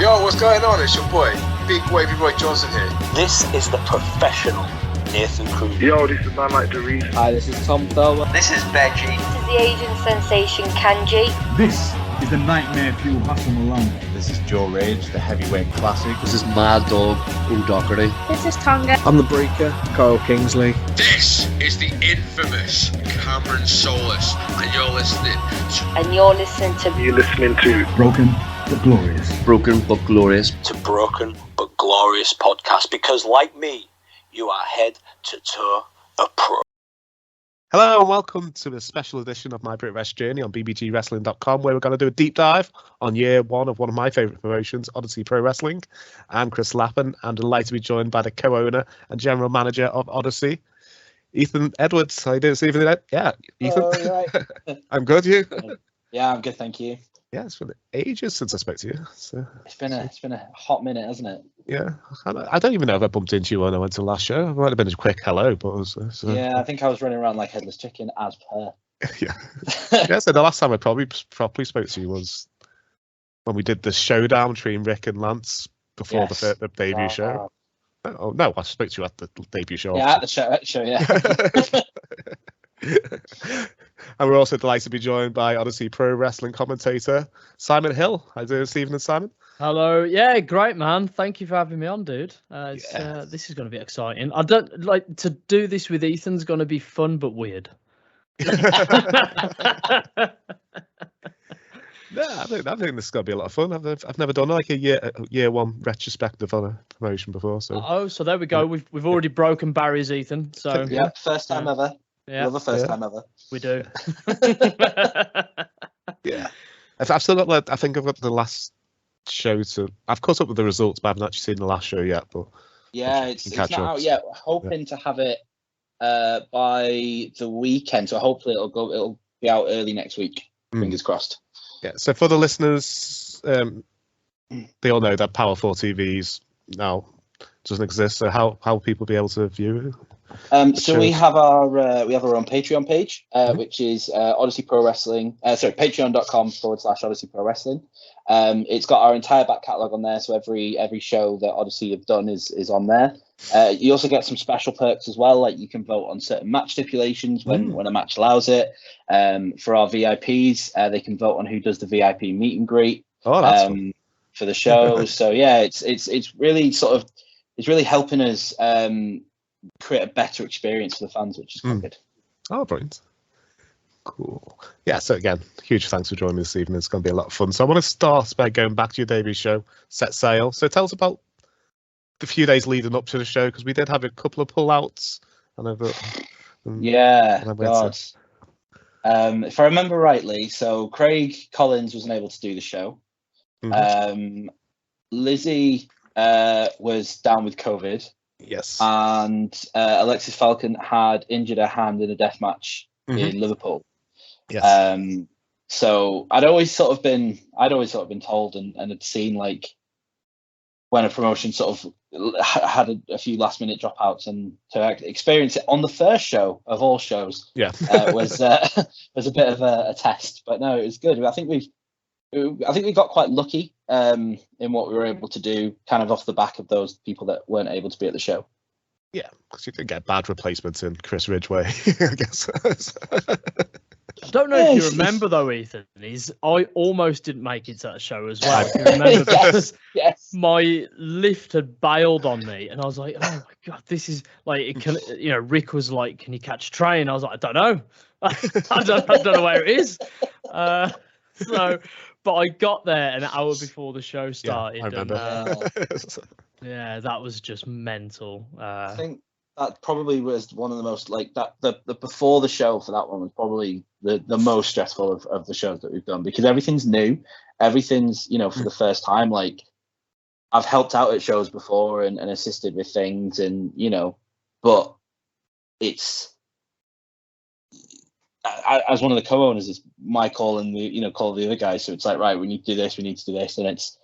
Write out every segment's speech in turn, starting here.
Yo, what's going on? It's your boy, Big Wavy Roy Johnson here. This is the professional Nathan Cruz. Yo, this is Man Like Doris. Hi, this is Tom Thurber. This is Veggie. This is the Asian sensation Kanji. This is the Nightmare Fuel Hassan Malone. This is Joe Rage, the heavyweight classic. This is Mad Dog O'Doherty. This is Tonga. I'm the Breaker, Carl Kingsley. This is the infamous Cameron Solis, and you're listening You're listening to Broken but Glorious. Broken but Glorious. To Broken but Glorious podcast, because like me, you are head to toe a pro. Hello and welcome to a special edition of my Britwres journey on bbgwrestling.com, where we're going to do a deep dive on year one of my favourite promotions, Odyssey Pro Wrestling. I'm Chris Lappin, and delighted to be joined by the co-owner and general manager of Odyssey, Ethan Edwards. How you doing, Ethan? Yeah, Ethan. Right. I'm good. You? Yeah, I'm good, thank you. Yeah, it's been ages since I spoke to you. So It's been a hot minute, hasn't it? yeah, I don't even know if I bumped into you when I went to the last show. It might have been a quick hello, but it was, Yeah, I think I was running around like headless chicken as per. yeah. Yeah, so the last time I probably properly spoke to you was when we did the showdown between Rick and Lance before the debut show. Oh no, I spoke to you at the debut show. Yeah, at the show, yeah. And we're also delighted to be joined by Odyssey Pro Wrestling commentator Simon Hill. How you doing, Stephen and Simon? Hello. Yeah, great, man. Thank you for having me on, dude. This is going to be exciting. I don't like to do this with Ethan's going to be fun but weird. Yeah, I think this is going to be a lot of fun. I've never done like a year one retrospective on a promotion before. So so there we go. We've already broken barriers, Ethan. So Yeah, first time ever. Yeah, Love the first time ever. we do. yeah, I've still got like, I think I've got the last show to. I've caught up with the results, but I haven't actually seen the last show yet. But Yeah, it's not out yet. We're hoping to have it by the weekend, so hopefully it'll be out early next week. Fingers crossed. Yeah. So for the listeners, they all know that Power 4 TVs now doesn't exist. So how will people be able to view it? So we have our own Patreon page, which is Odyssey Pro Wrestling. Patreon.com/Odyssey Pro Wrestling. It's got our entire back catalogue on there, so every show that Odyssey have done is on there. You also get some special perks as well, like you can vote on certain match stipulations when a match allows it. For our VIPs, they can vote on who does the VIP meet and greet for the show. So yeah, it's really helping us create a better experience for the fans, which is quite good. Oh, brilliant. Cool. Yeah, so again, huge thanks for joining me this evening. It's going to be a lot of fun. So I want to start by going back to your debut show, Set Sail. So tell us about the few days leading up to the show, because we did have a couple of pullouts. If I remember rightly, so Craig Collins wasn't able to do the show. Lizzie was down with COVID. Yes. And Alexis Falcon had injured her hand in a death match in Liverpool. Yes. So I'd always sort of been told and had seen like when a promotion sort of had a few last minute dropouts, and to experience it on the first show of all shows was a bit of a test. But no, it was good. I think we got quite lucky in what we were able to do, kind of off the back of those people that weren't able to be at the show. Yeah, because you could get bad replacements in Chris Ridgway, I guess. I don't know if you remember though, Ethan. I almost didn't make it to that show as well. If you remember, because my lift had bailed on me, and I was like, "Oh my god, this is like." Rick was like, "Can you catch a train?" I was like, "I don't know. I don't know where it is." But I got there an hour before the show started. Yeah, I remember. Yeah, that was just mental. I think that probably was one of the most like that. The before the show for that one was probably the most stressful of the shows that we've done, because everything's new, everything's for the first time. Like I've helped out at shows before and assisted with things, and but it's. As one of the co-owners, it's my call and call the other guys. So it's like, right, we need to do this, and it's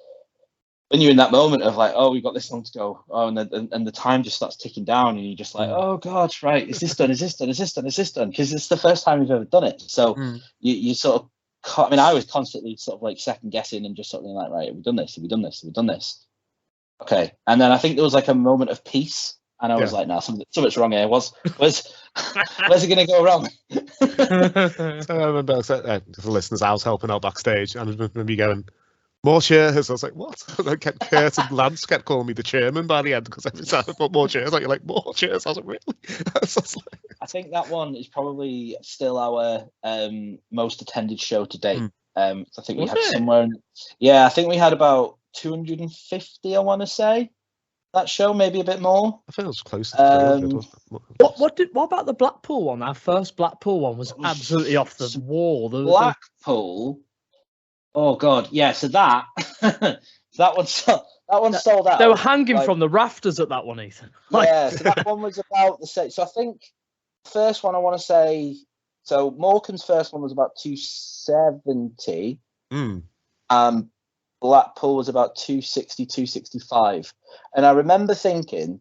when you're in that moment of like, oh, we've got this long to go, and the time just starts ticking down, and you're just like, oh god, right, is this done? Is this done? Is this done? Is this done? Because it's the first time we've ever done it. So you sort of I mean, I was constantly sort of like second guessing and just sort of like, right, have we done this? Have we done this? Have we done this? Okay. And then I think there was like a moment of peace. And I was like, no, something's wrong here. Where's it going to go wrong? So I remember the listeners, I was helping out backstage and I remember me going, more chairs. I was like, what? And I kept Kurt and Lance kept calling me the chairman by the end because every time I put more chairs, you're like, more chairs. I was like, really? I think that one is probably still our most attended show to date. I think we had somewhere. I think we had about 250, I want to say. That show, maybe a bit more. I think it was close to 300. What about the Blackpool one? Our first Blackpool one was absolutely off the wall. Blackpool. Oh God, yeah. So that one sold out. They were hanging from the rafters at that one, Ethan. So that one was about the same. So I think the first one I want to say. So Morecambe's first one was about 270. Blackpool was about 260, 265. And I remember thinking,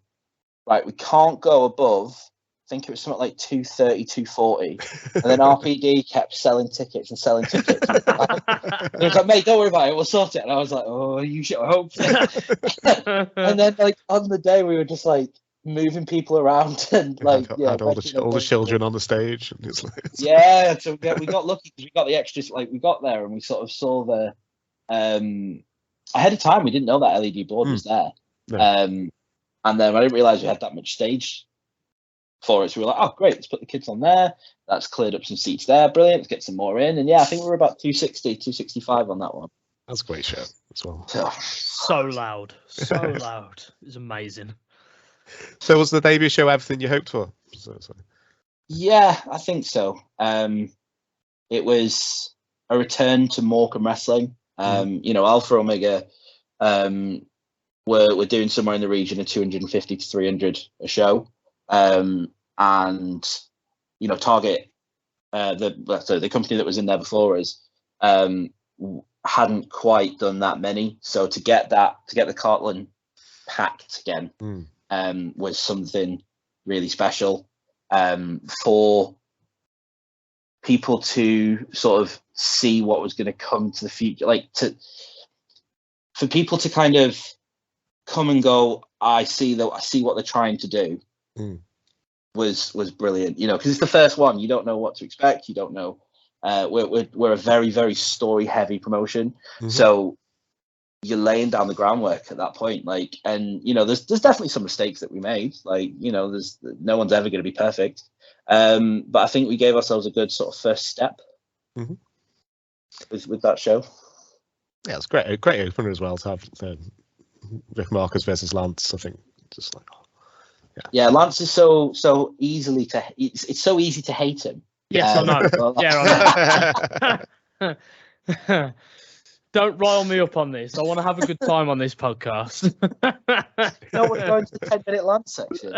right, we can't go above, I think it was something like 230, 240. And then RPD kept selling tickets. And he was like, mate, don't worry about it, we'll sort it. And I was like, oh, you should hope. And then like on the day, we were just like moving people around and like, had all the children on the stage. And it's like, so we got lucky because we got the extras, like we got there and we sort of saw the, ahead of time, we didn't know that LED board was there. And then I didn't realize we had that much stage for it. So we were like, oh, great, let's put the kids on there. That's cleared up some seats there. Brilliant. Let's get some more in. And I think we were about 260, 265 on that one. That's a great show as well. So loud. So loud. It was amazing. So was the debut show everything you hoped for? Yeah, I think so. It was a return to Morecambe wrestling. Alpha Omega we're doing somewhere in the region of 250 to 300 a show, and Target, the company that was in there before us, hadn't quite done that many. So to get the Cartland packed again was something really special for people to sort of see what was going to come to the future, for people to kind of come and go, I see what they're trying to do was brilliant, because it's the first one. You don't know what to expect. You don't know. We're a very, very story heavy promotion. So you're laying down the groundwork at that point. There's definitely some mistakes that we made. There's no one's ever going to be perfect. But I think we gave ourselves a good sort of first step with that show. Yeah, it's great. A great opener as well to have Rick Marcus versus Lance. I think just like Lance is so easily it's so easy to hate him. Yes, I know. Don't rile me up on this. I want to have a good time on this podcast. No, we're going to the 10-minute Lance section.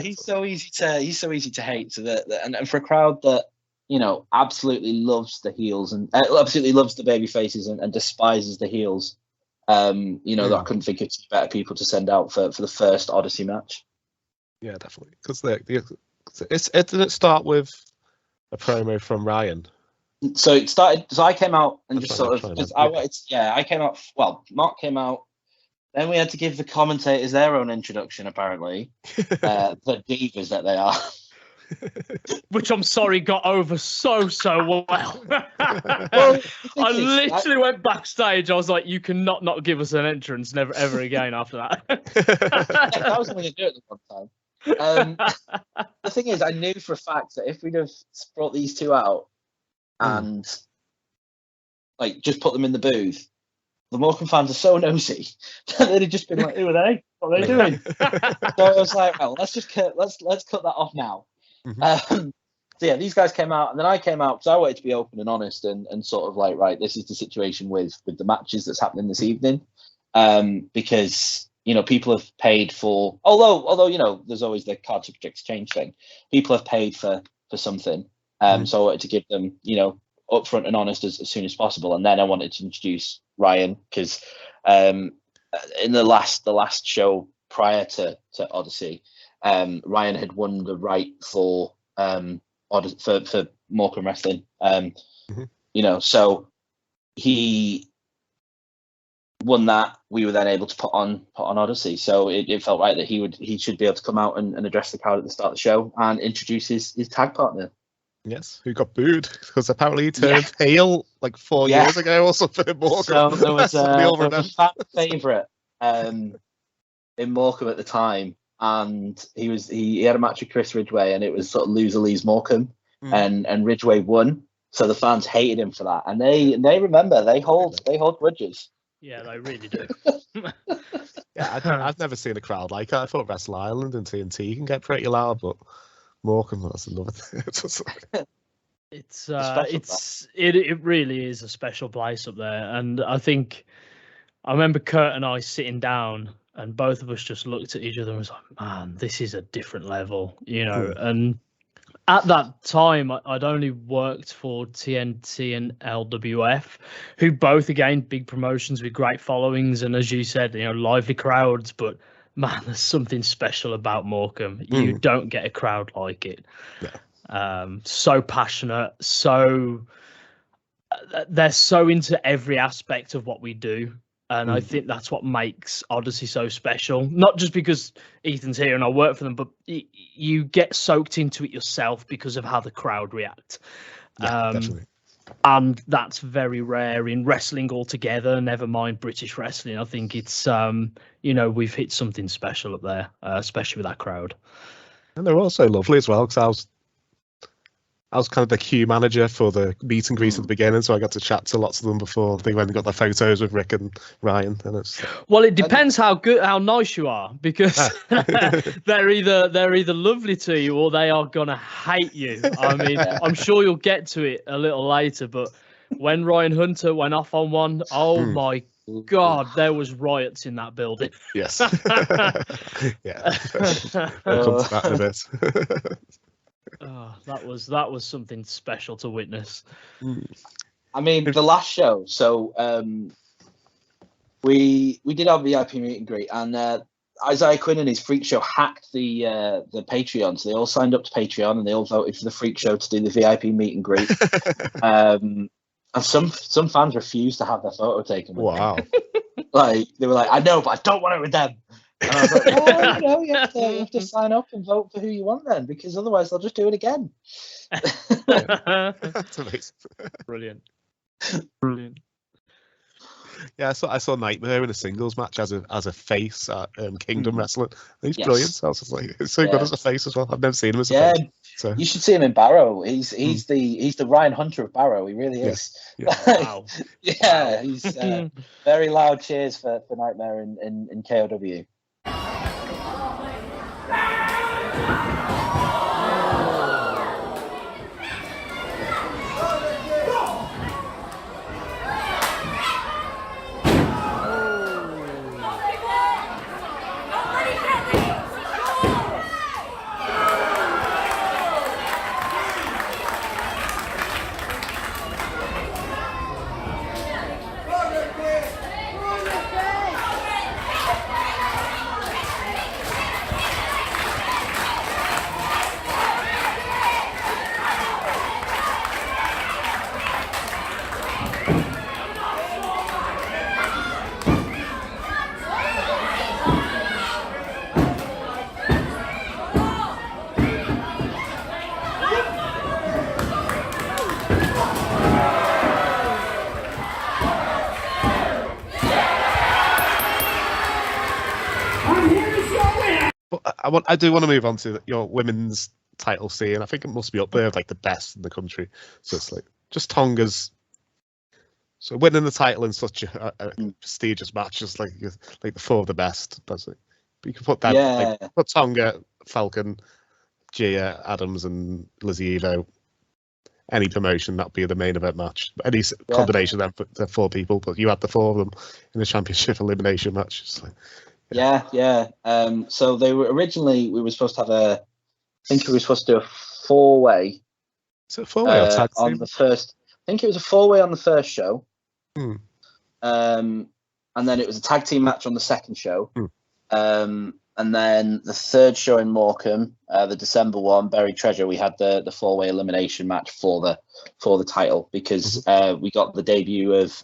He's so easy to hate. So and for a crowd that absolutely loves the heels and absolutely loves the baby faces and despises the heels. I couldn't think of two better people to send out for the first Odyssey match. Yeah, definitely. Because it didn't start with a promo from Ryan. So it started. So I came out and just sort of. I came out. Well, Mark came out. Then we had to give the commentators their own introduction. Apparently, the divas that they are. Which I'm sorry got over so well. I literally went backstage. I was like, "You cannot not give us an entrance, never ever again." After that, I was going to do it the one time. The thing is, I knew for a fact that if we'd have brought these two out and just put them in the booth, the Morecambe fans are so nosy that they'd have just been like, "Who are they? What are they doing?" So I was like, "Well, let's cut that off now." These guys came out, and then I came out because I wanted to be open and honest and sort of like, right, this is the situation with the matches that's happening this evening, because people have paid for, although there's always the card to exchange thing. People have paid for something, so I wanted to give them upfront and honest as soon as possible, and then I wanted to introduce Ryan because in the last show prior to Odyssey. Ryan had won the right for for Morecambe Wrestling. You know, so he won that. We were then able to put on Odyssey. So it felt right that he should be able to come out and address the crowd at the start of the show and introduce his tag partner. Yes, who got booed because apparently he turned heel like 4 years ago or something in Morecambe. So there was a fan favourite in Morecambe at the time, and he had a match with Chris Ridgway, and it was sort of loser leaves Morecambe, and Ridgway won. So the fans hated him for that, and they remember, they hold grudges. Yeah, they really do. Yeah, I've never seen a crowd like it. I thought Wrestle Island and TNT can get pretty loud, but Morecambe, that's another thing. It really is a special place up there, and I remember Kurt and I sitting down, and both of us just looked at each other and was like, "Man, this is a different level," you know. And at that time, I'd only worked for TNT and LWF, who both, again, big promotions with great followings, and as you said, you know, lively crowds. But man, there's something special about Morecambe. You don't get a crowd like it. Yeah. So passionate, they're so into every aspect of what we do. And I think that's what makes Odyssey so special. Not just because Ethan's here and I work for them, but you get soaked into it yourself because of how the crowd react. Yeah, definitely. And that's very rare in wrestling altogether, never mind British wrestling. I think it's, you know, we've hit something special up there, especially with that crowd. And they're also lovely as well, because I was kind of the queue manager for the meet and greet at the beginning, so I got to chat to lots of them before they went and got their photos with Rick and Ryan. And well, it depends how nice you are, because they're either lovely to you or they are gonna hate you. I mean, I'm sure you'll get to it a little later, but when Ryan Hunter went off on one, oh my God, there was riots in that building. Yes. Yeah. I'll come to that in a bit. Oh, that was something special to witness. I mean, the last show. So we did our VIP meet and greet, and Isaiah Quinn and his Freak Show hacked the Patreon. So they all signed up to Patreon and they all voted for the Freak Show to do the VIP meet and greet. And some fans refused to have their photo taken. Wow! Like they were like, "I know, but I don't want it with them." And I was like, "Oh, you know, you have to sign up and vote for who you want then, because otherwise they'll just do it again." That's amazing. Brilliant. Yeah, I saw Nightmare in a singles match as a face at Kingdom Wrestling. He's brilliant. So I was just like, he's so good as a face as well. I've never seen him as a face. So. You should see him in Barrow. He's the Ryan Hunter of Barrow. He really is. Yeah. Wow. Yeah, he's very loud cheers for Nightmare in KOW. I do want to move on to your women's title scene. I think it must be up there, like the best in the country. So it's like just Tonga's. So winning the title in such a prestigious match is like the four of the best. Does it? But you can put that put Tonga, Falcon, Gia, Adams, and Lizzie Evo. Any promotion, that'd be the main event match. Any combination of them, the four people, but you had the four of them in the championship elimination match. It's like, Yeah. So they were originally, we were supposed to have I think we were supposed to do a four-way. So four-way or tag team? On the first, I think it was a four-way on the first show. And then it was a tag team match on the second show. And And then the third show in Morecambe, the December one, Buried Treasure, we had the 4-way elimination match for the title, because we got the debut of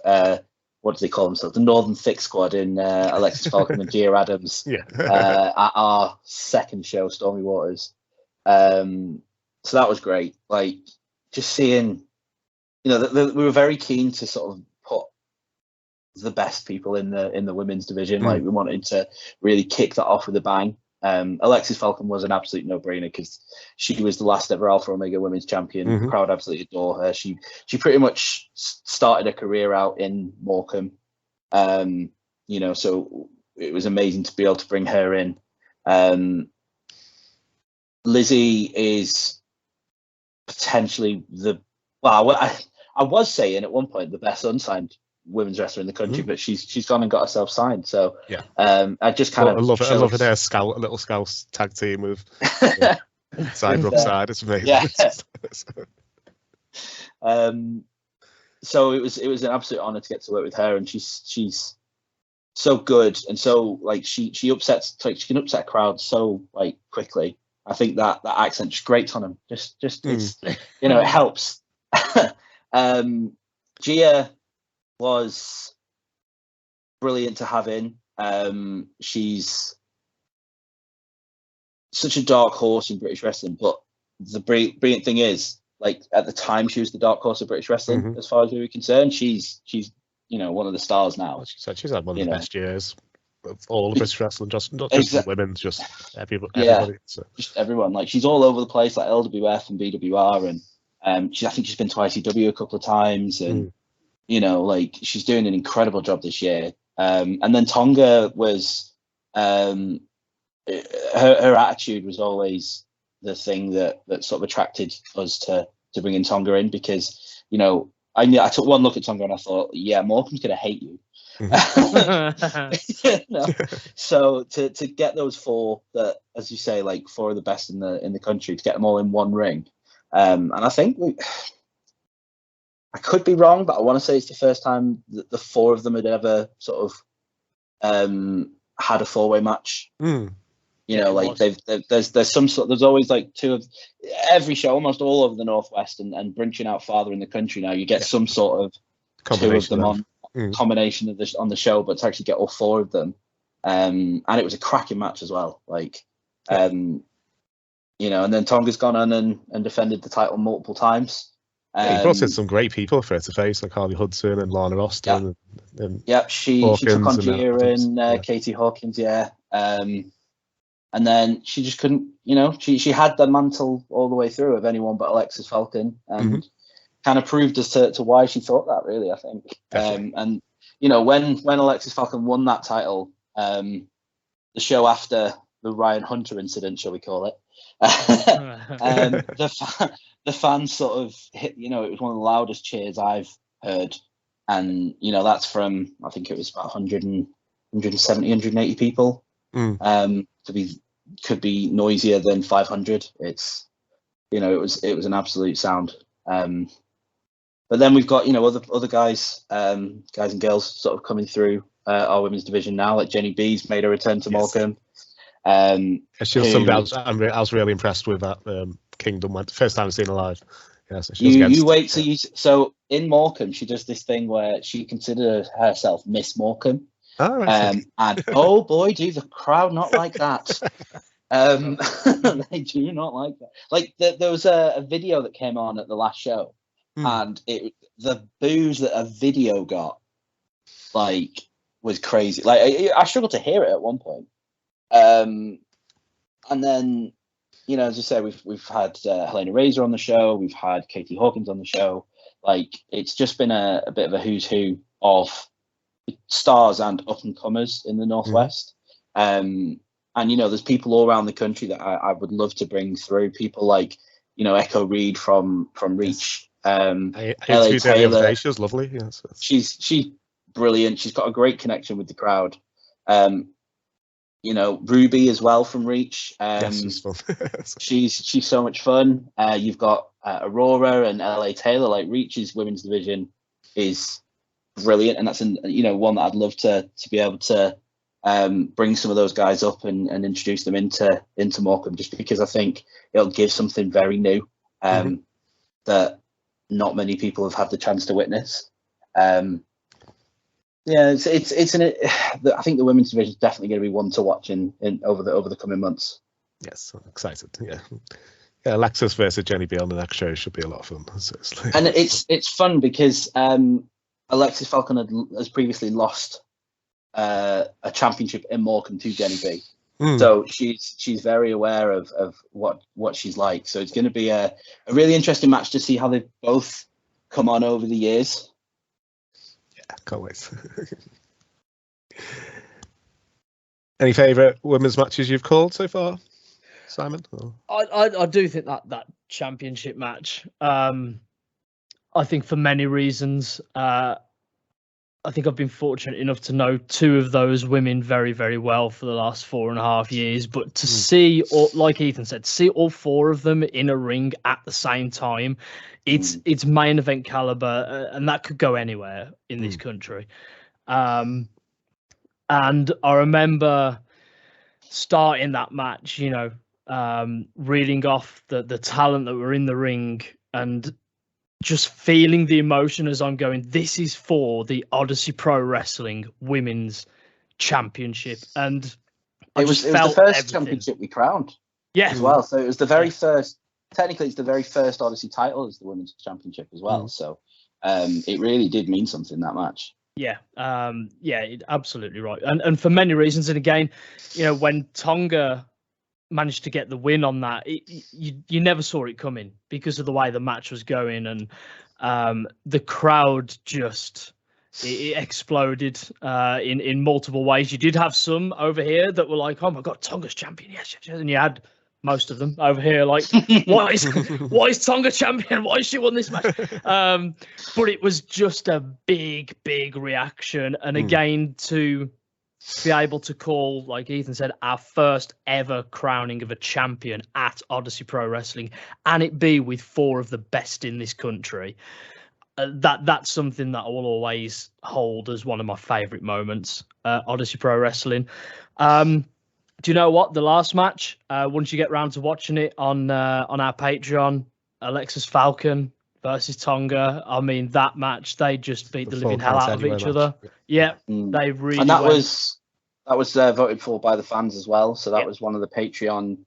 what do they call themselves? The Northern Thick Squad in Alexis Falcon and Gia Adams at our second show, Stormy Waters. So that was great. Like, just seeing, we were very keen to sort of put the best people in the women's division. Like, we wanted to really kick that off with a bang. Alexis Falcon was an absolute no-brainer because she was the last ever Alpha Omega Women's Champion. The crowd absolutely adore her. She pretty much started her career out in Morecambe. So it was amazing to be able to bring her in. Lizzie is potentially I was saying at one point the best unsigned women's wrestler in the country, but she's gone and got herself signed. So I just kind of love it. Their scout, a little scout tag team with side rock side. It's amazing. Yeah. So it was an absolute honor to get to work with her, and she's so good, and so like she upsets, like she can upset crowds so like quickly. I think that accent just grates on them. Just it's, it helps. Gia was brilliant to have in. She's such a dark horse in British wrestling, but the brilliant thing is, like, at the time she was the dark horse of British wrestling, as far as we were concerned. She's one of the stars now. She's had one of the best years of all of British wrestling, not just the women, just everybody. So. Just everyone. Like, she's all over the place, like LWF and BWR, and I think she's been to ICW a couple of times, and like, she's doing an incredible job this year. And then Tonga was, her attitude was always the thing that sort of attracted us to bring in Tonga in, because I took one look at Tonga and I thought, yeah, Morecambe's gonna hate you. So to get those four, that, as you say, like, four of the best in the country, to get them all in one ring, and I think I could be wrong, but I want to say it's the first time that the four of them had ever sort of had a 4-way match. Like, there's always like two of every show, almost all over the Northwest, and branching out farther in the country now, you get some sort of two of them on combination of on the show, but to actually get all four of them, and it was a cracking match as well. Like, and then Tonga's gone on and defended the title multiple times. He brought in some great people for her to face, like Harley Hudson and Lana Austin. She took on Gia and Katie Hawkins, and then she just couldn't, she had the mantle all the way through of anyone but Alexis Falcon, and kind of proved as to why she thought that, really, I think. And when Alexis Falcon won that title, the show after the Ryan Hunter incident, shall we call it, the fans sort of hit, it was one of the loudest cheers I've heard. And, that's from, I think it was about 170, 180 people. Could be noisier than 500. It's, it was an absolute sound. But then we've got, other guys and girls sort of coming through our women's division now, like Jenny B's made a return to Morecambe. She was somebody I was really impressed with that Kingdom one. First time I've seen her live. Yeah, so you wait till you. So in Morecambe, she does this thing where she considers herself Miss Morecambe. Oh, right. And oh boy, do the crowd not like that. They do not like that. Like, there was a video that came on at the last show, and the boos that a video got, like, was crazy. Like, I struggled to hear it at one point. And then, as you say, we've had Helena Razor on the show, we've had Katie Hawkins on the show. Like, it's just been a bit of a who's who of stars and up and comers in the Northwest. And there's people all around the country that I would love to bring through. People like Echo Reed from Reach, LA Taylor. She was lovely. Yes. She's brilliant. She's got a great connection with the crowd. Ruby as well from Reach. She's fun. she's so much fun. You've got Aurora and LA Taylor. Like, Reach's women's division is brilliant, and that's one that I'd love to be able to bring some of those guys up and introduce them into Morecambe, just because I think it'll give something very new that not many people have had the chance to witness. I think the women's division is definitely going to be one to watch in over the coming months. Yes, I'm excited. Yeah, Alexis versus Jenny B on the next show should be a lot of fun. Seriously. And it's fun because Alexis Falcon has previously lost a championship in Morecambe to Jenny B. So she's very aware of what she's like. So it's going to be a really interesting match to see how they both come on over the years. Yeah, can't wait. Any favourite women's matches you've called so far, Simon? I do think that championship match. I think for many reasons. I think I've been fortunate enough to know two of those women very, very well for the last 4.5 years. But to see, like Ethan said, see all four of them in a ring at the same time, it's main event caliber, and that could go anywhere in this country. And I remember starting that match, reeling off the talent that were in the ring and just feeling the emotion as I'm going, this is for the Odyssey Pro Wrestling Women's Championship. And it was the first championship we crowned as well. So it was the very first, technically it's the very first Odyssey title as the Women's Championship as well. So it really did mean something, that match. Yeah, absolutely right. And for many reasons. And again, when Tonga managed to get the win on that, you never saw it coming because of the way the match was going, and the crowd just it exploded in multiple ways. You did have some over here that were like, "Oh my God, Tonga's champion!" Yes, and you had most of them over here like, "Why is Tonga champion? Why has she won this match?" But it was just a big reaction, and again to be able to call, like Ethan said, our first ever crowning of a champion at Odyssey Pro Wrestling, and it be with four of the best in this country. That's something that I will always hold as one of my favourite moments. Odyssey Pro Wrestling. Do you know what? The last match, once you get round to watching it on our Patreon, Alexis Falcon versus Tonga. I mean, that match, they just beat the living hell out of each other. Yeah, they really. And that was voted for by the fans as well. So that was one of the Patreon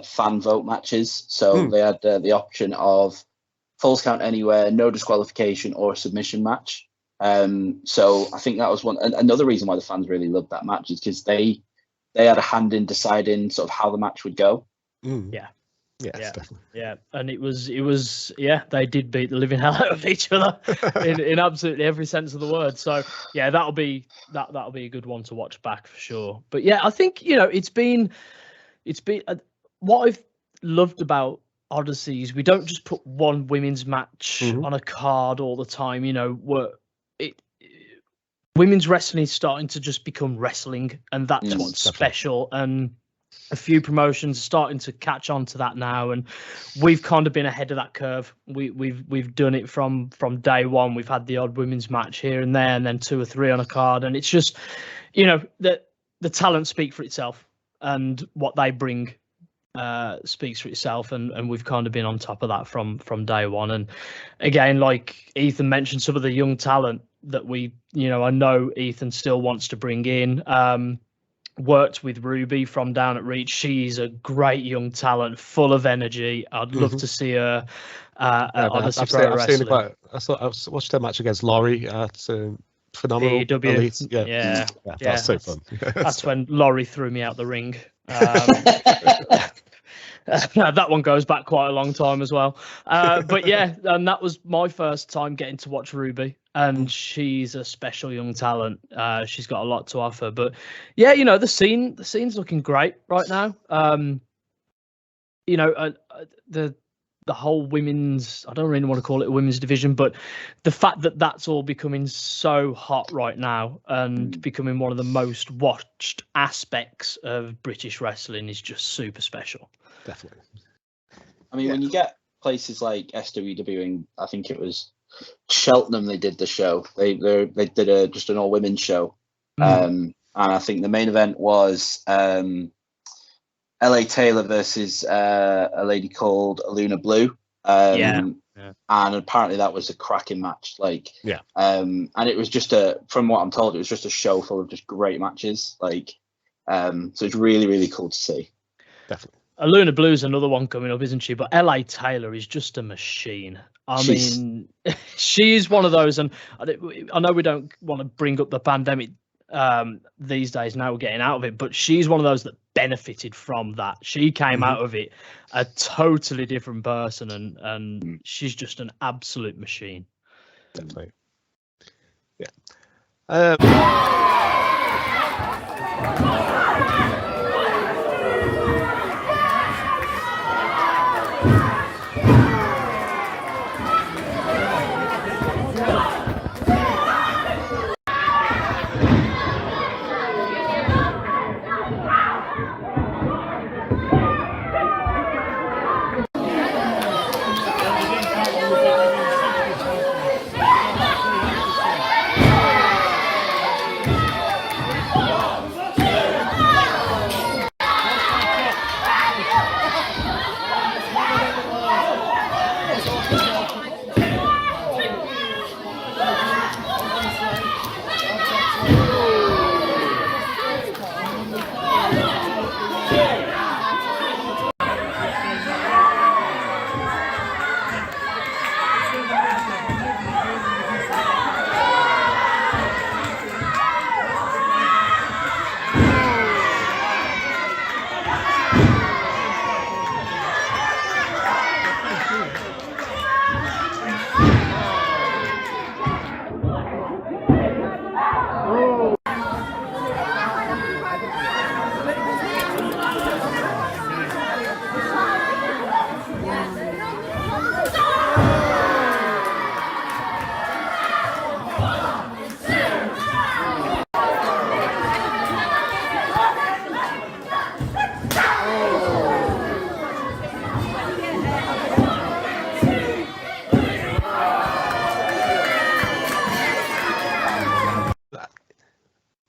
fan vote matches. So they had the option of Falls Count Anywhere, no disqualification, or a submission match. So I think that was another reason why the fans really loved that match, is because they had a hand in deciding sort of how the match would go. Definitely. Yeah, and it was they did beat the living hell out of each other in absolutely every sense of the word. So yeah, that'll be a good one to watch back for sure. But yeah, I think it's been what I've loved about Odyssey is we don't just put one women's match on a card all the time. Women's wrestling is starting to just become wrestling, and that's what's special. And a few promotions are starting to catch on to that now, and we've kind of been ahead of that curve. We've done it from day one. We've had the odd women's match here and there, and then 2 or 3 on a card, and it's just the talent speak for itself, and what they bring speaks for itself, and we've kind of been on top of that from day one. And again, like Ethan mentioned, some of the young talent that I know Ethan still wants to bring in. Worked with Ruby from down at Reach. She's a great young talent, full of energy. I'd love to see her Odyssey Pro Wrestling. I watched her match against Laurie at Phenomenal Elite. Yeah, that was so fun. That's when Laurie threw me out the ring. That one goes back quite a long time as well. But yeah, and that was my first time getting to watch Ruby, and she's a special young talent. She's got a lot to offer. But yeah, the scene's looking great right now. The whole women's, I don't really want to call it a women's division, but the fact that that's all becoming so hot right now and becoming one of the most watched aspects of British wrestling is just super special. Definitely. I mean, when you get places like SWW, and I think it was Cheltenham, they did the show. They did just an all women's show. and I think the main event was LA Taylor versus a lady called Luna Blue. And apparently that was a cracking match. And it was just from what I'm told, it was just a show full of just great matches. So it's really, really cool to see. Definitely. Luna Blue's another one coming up, isn't she? But LA Taylor is just a machine. I mean, she is one of those, and I know we don't want to bring up the pandemic these days. Now we're getting out of it, but she's one of those that benefited from that. She came out of it a totally different person, and she's just an absolute machine. Definitely. Yeah.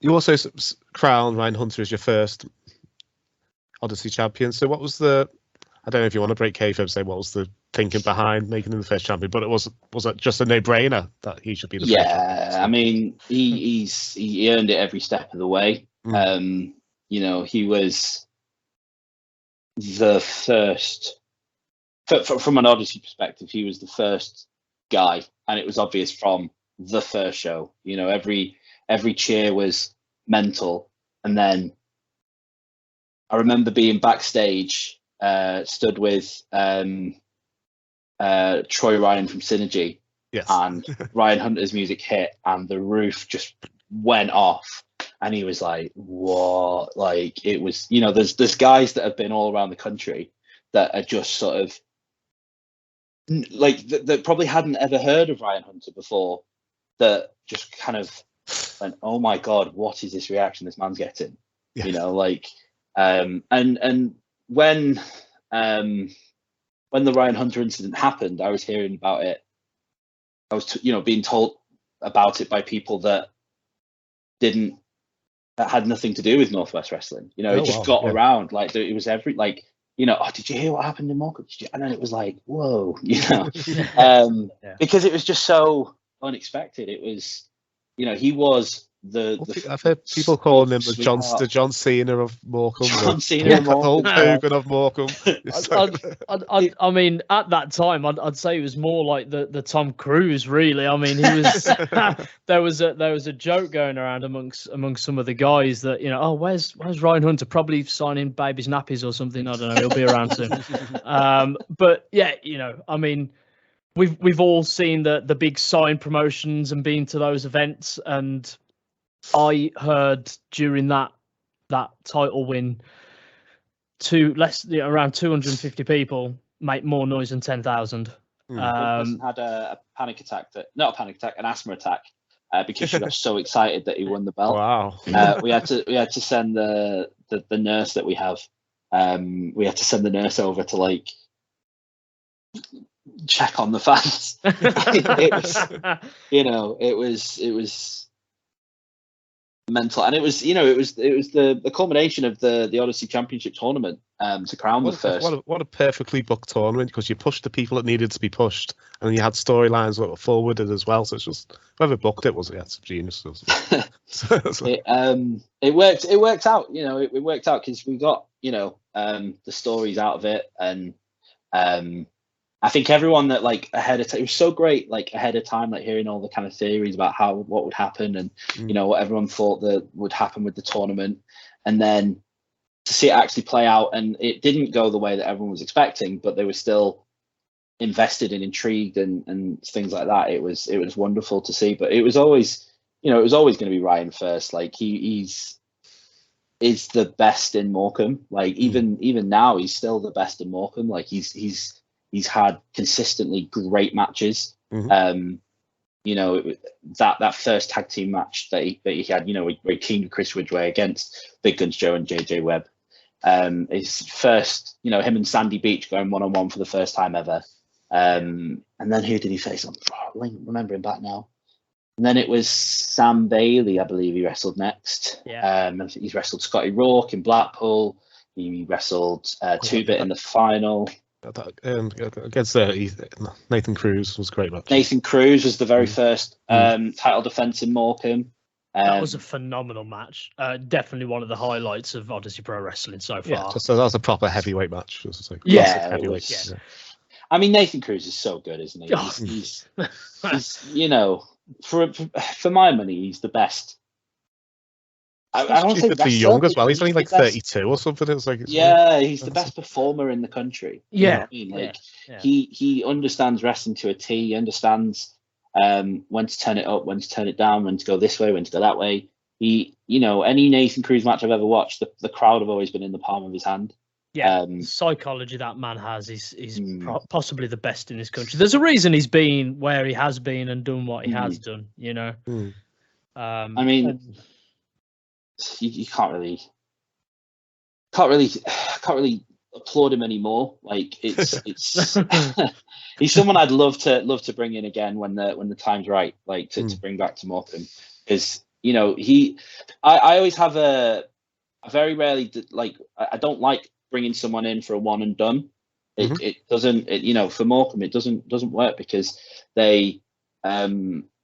You also crowned Ryan Hunter as your first Odyssey champion. So what was I don't know if you want to break kayfabe and say what was the thinking behind making him the first champion, but was it just a no-brainer that he should be the first champion? Yeah, I mean, he earned it every step of the way. He was the first, from an Odyssey perspective, he was the first guy, and it was obvious from the first show. Every cheer was mental. And then I remember being backstage, stood with Troy Ryan from Synergy. Yes. And Ryan Hunter's music hit and the roof just went off. And he was like, what? Like, it was, there's guys that have been all around the country that are just sort of, that probably hadn't ever heard of Ryan Hunter before, that just kind of went, oh my God, what is this reaction this man's getting? Yes. And when the Ryan Hunter incident happened, I was hearing about it. I was, being told about it by people that had nothing to do with Northwest Wrestling. It just got around. Like, it was did you hear what happened in Morecambe? And then it was like, whoa, because it was just so unexpected. It was, he was I've heard people calling him the John Cena of Morecambe. John Cena of Morecambe. Hulk Hogan of Morecambe. I mean, at that time, I'd say he was more like the Tom Cruise, really. I mean, he was. there was a joke going around amongst some of the guys that where's Ryan Hunter? Probably signing babies' nappies or something. I don't know. He'll be around soon. But yeah, I mean, we've all seen the big sign promotions and been to those events, and I heard during that title win, around 250 people make more noise than 10,000. Had a panic attack, an asthma attack, because she got so excited that he won the belt. Wow! We had to send the nurse that we have. We had to send the nurse over to check on the fans. It was mental. And it was the culmination of the Odyssey Championship tournament to crown the first. What a perfectly booked tournament, because you pushed the people that needed to be pushed, and you had storylines that were forwarded as well. So it's just whoever booked it was genius. It worked out. It worked out because we got the stories out of it, and I think everyone that ahead of time, it was so great, ahead of time, hearing all the kind of theories about what would happen, and what everyone thought that would happen with the tournament, and then to see it actually play out, and it didn't go the way that everyone was expecting, but they were still invested and intrigued and things like that. It was wonderful to see, but it was always going to be Ryan first. He's the best in Morecambe. Even now, he's still the best in Morecambe. He's had consistently great matches. That first tag team match that he had, where he teamed Chris Ridgway against Big Guns Joe and JJ Webb. His first, him and Sandy Beach going 1-on-1 for the first time ever. And then who did he face? I'm remembering back now. And then it was Sam Bailey, I believe he wrestled next. Yeah. He's wrestled Scotty Rourke in Blackpool. He wrestled 2-Bit in the final. Against Nathan Cruz was a great match. Nathan Cruz was the very first title defense in Morecambe. That was a phenomenal match. Definitely one of the highlights of Odyssey Pro Wrestling so far. Yeah, that was a proper heavyweight match. Heavyweight. Yeah. I mean, Nathan Cruz is so good, isn't he? He's for my money, he's the best. I don't think that's young as well. He's only 32 or something. It's he's the best performer in the country. Yeah, he understands wrestling to a T. He understands when to turn it up, when to turn it down, when to go this way, when to go that way. Any Nathan Cruz match I've ever watched, the crowd have always been in the palm of his hand. Yeah, psychology that man has is possibly the best in this country. There's a reason he's been where he has been and done what he has done. I mean. You can't really applaud him anymore. It's he's someone I'd love to bring in again when the time's right, to bring back to Morecambe, because I always have I very rarely I don't like bringing someone in for a one and done. It doesn't for Morecambe it doesn't work, because they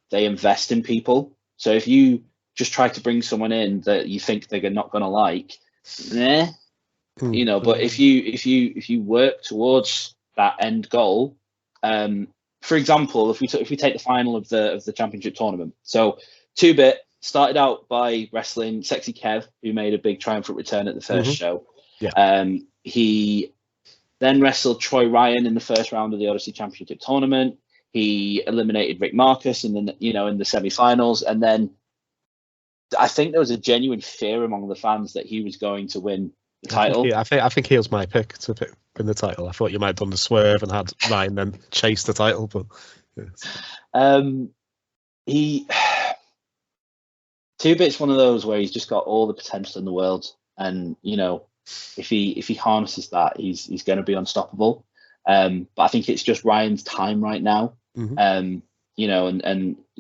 invest in people. So if you just try to bring someone in that you think they're not going to like, but if you work towards that end goal, for example, if we take the final of the championship tournament, so 2-Bit started out by wrestling Sexy Kev, who made a big triumphant return at the first show. He then wrestled Troy Ryan in the first round of the Odyssey Championship tournament. He eliminated Rick Marcus in the semi-finals, and then I think there was a genuine fear among the fans that he was going to win the title. I think he was my pick to win the title. I thought you might have done the swerve and had Ryan then chase the title, but 2-Bit's one of those where he's just got all the potential in the world, and if he harnesses that, he's going to be unstoppable. But I think it's just Ryan's time right now. And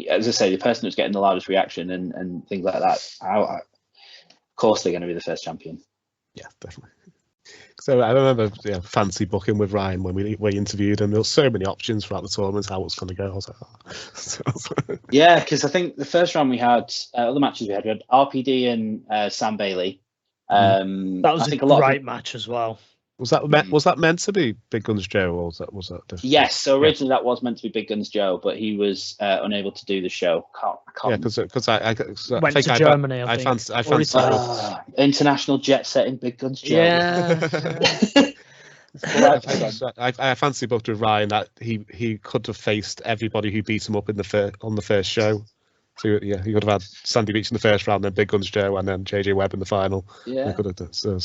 as I say, the person that's getting the loudest reaction and things like that, of course they're going to be the first champion. Yeah, definitely. So I remember fancy booking with Ryan when we interviewed him. There were so many options throughout the tournament how it was going to go. I was like, yeah, because I think the first round we had, other matches we had RPD and Sam Bailey. That was a great match as well. Was that meant to be Big Guns Joe, or was that different? Yes, so originally that was meant to be Big Guns Joe, but he was unable to do the show. I can't. Yeah, because I went to Germany. I fancy international jet setting Big Guns Joe. Yeah. I fancy booked with Ryan that he could have faced everybody who beat him up on the first show. So yeah, he could have had Sandy Beach in the first round, then Big Guns Joe, and then JJ Webb in the final. Yeah, could have done, so.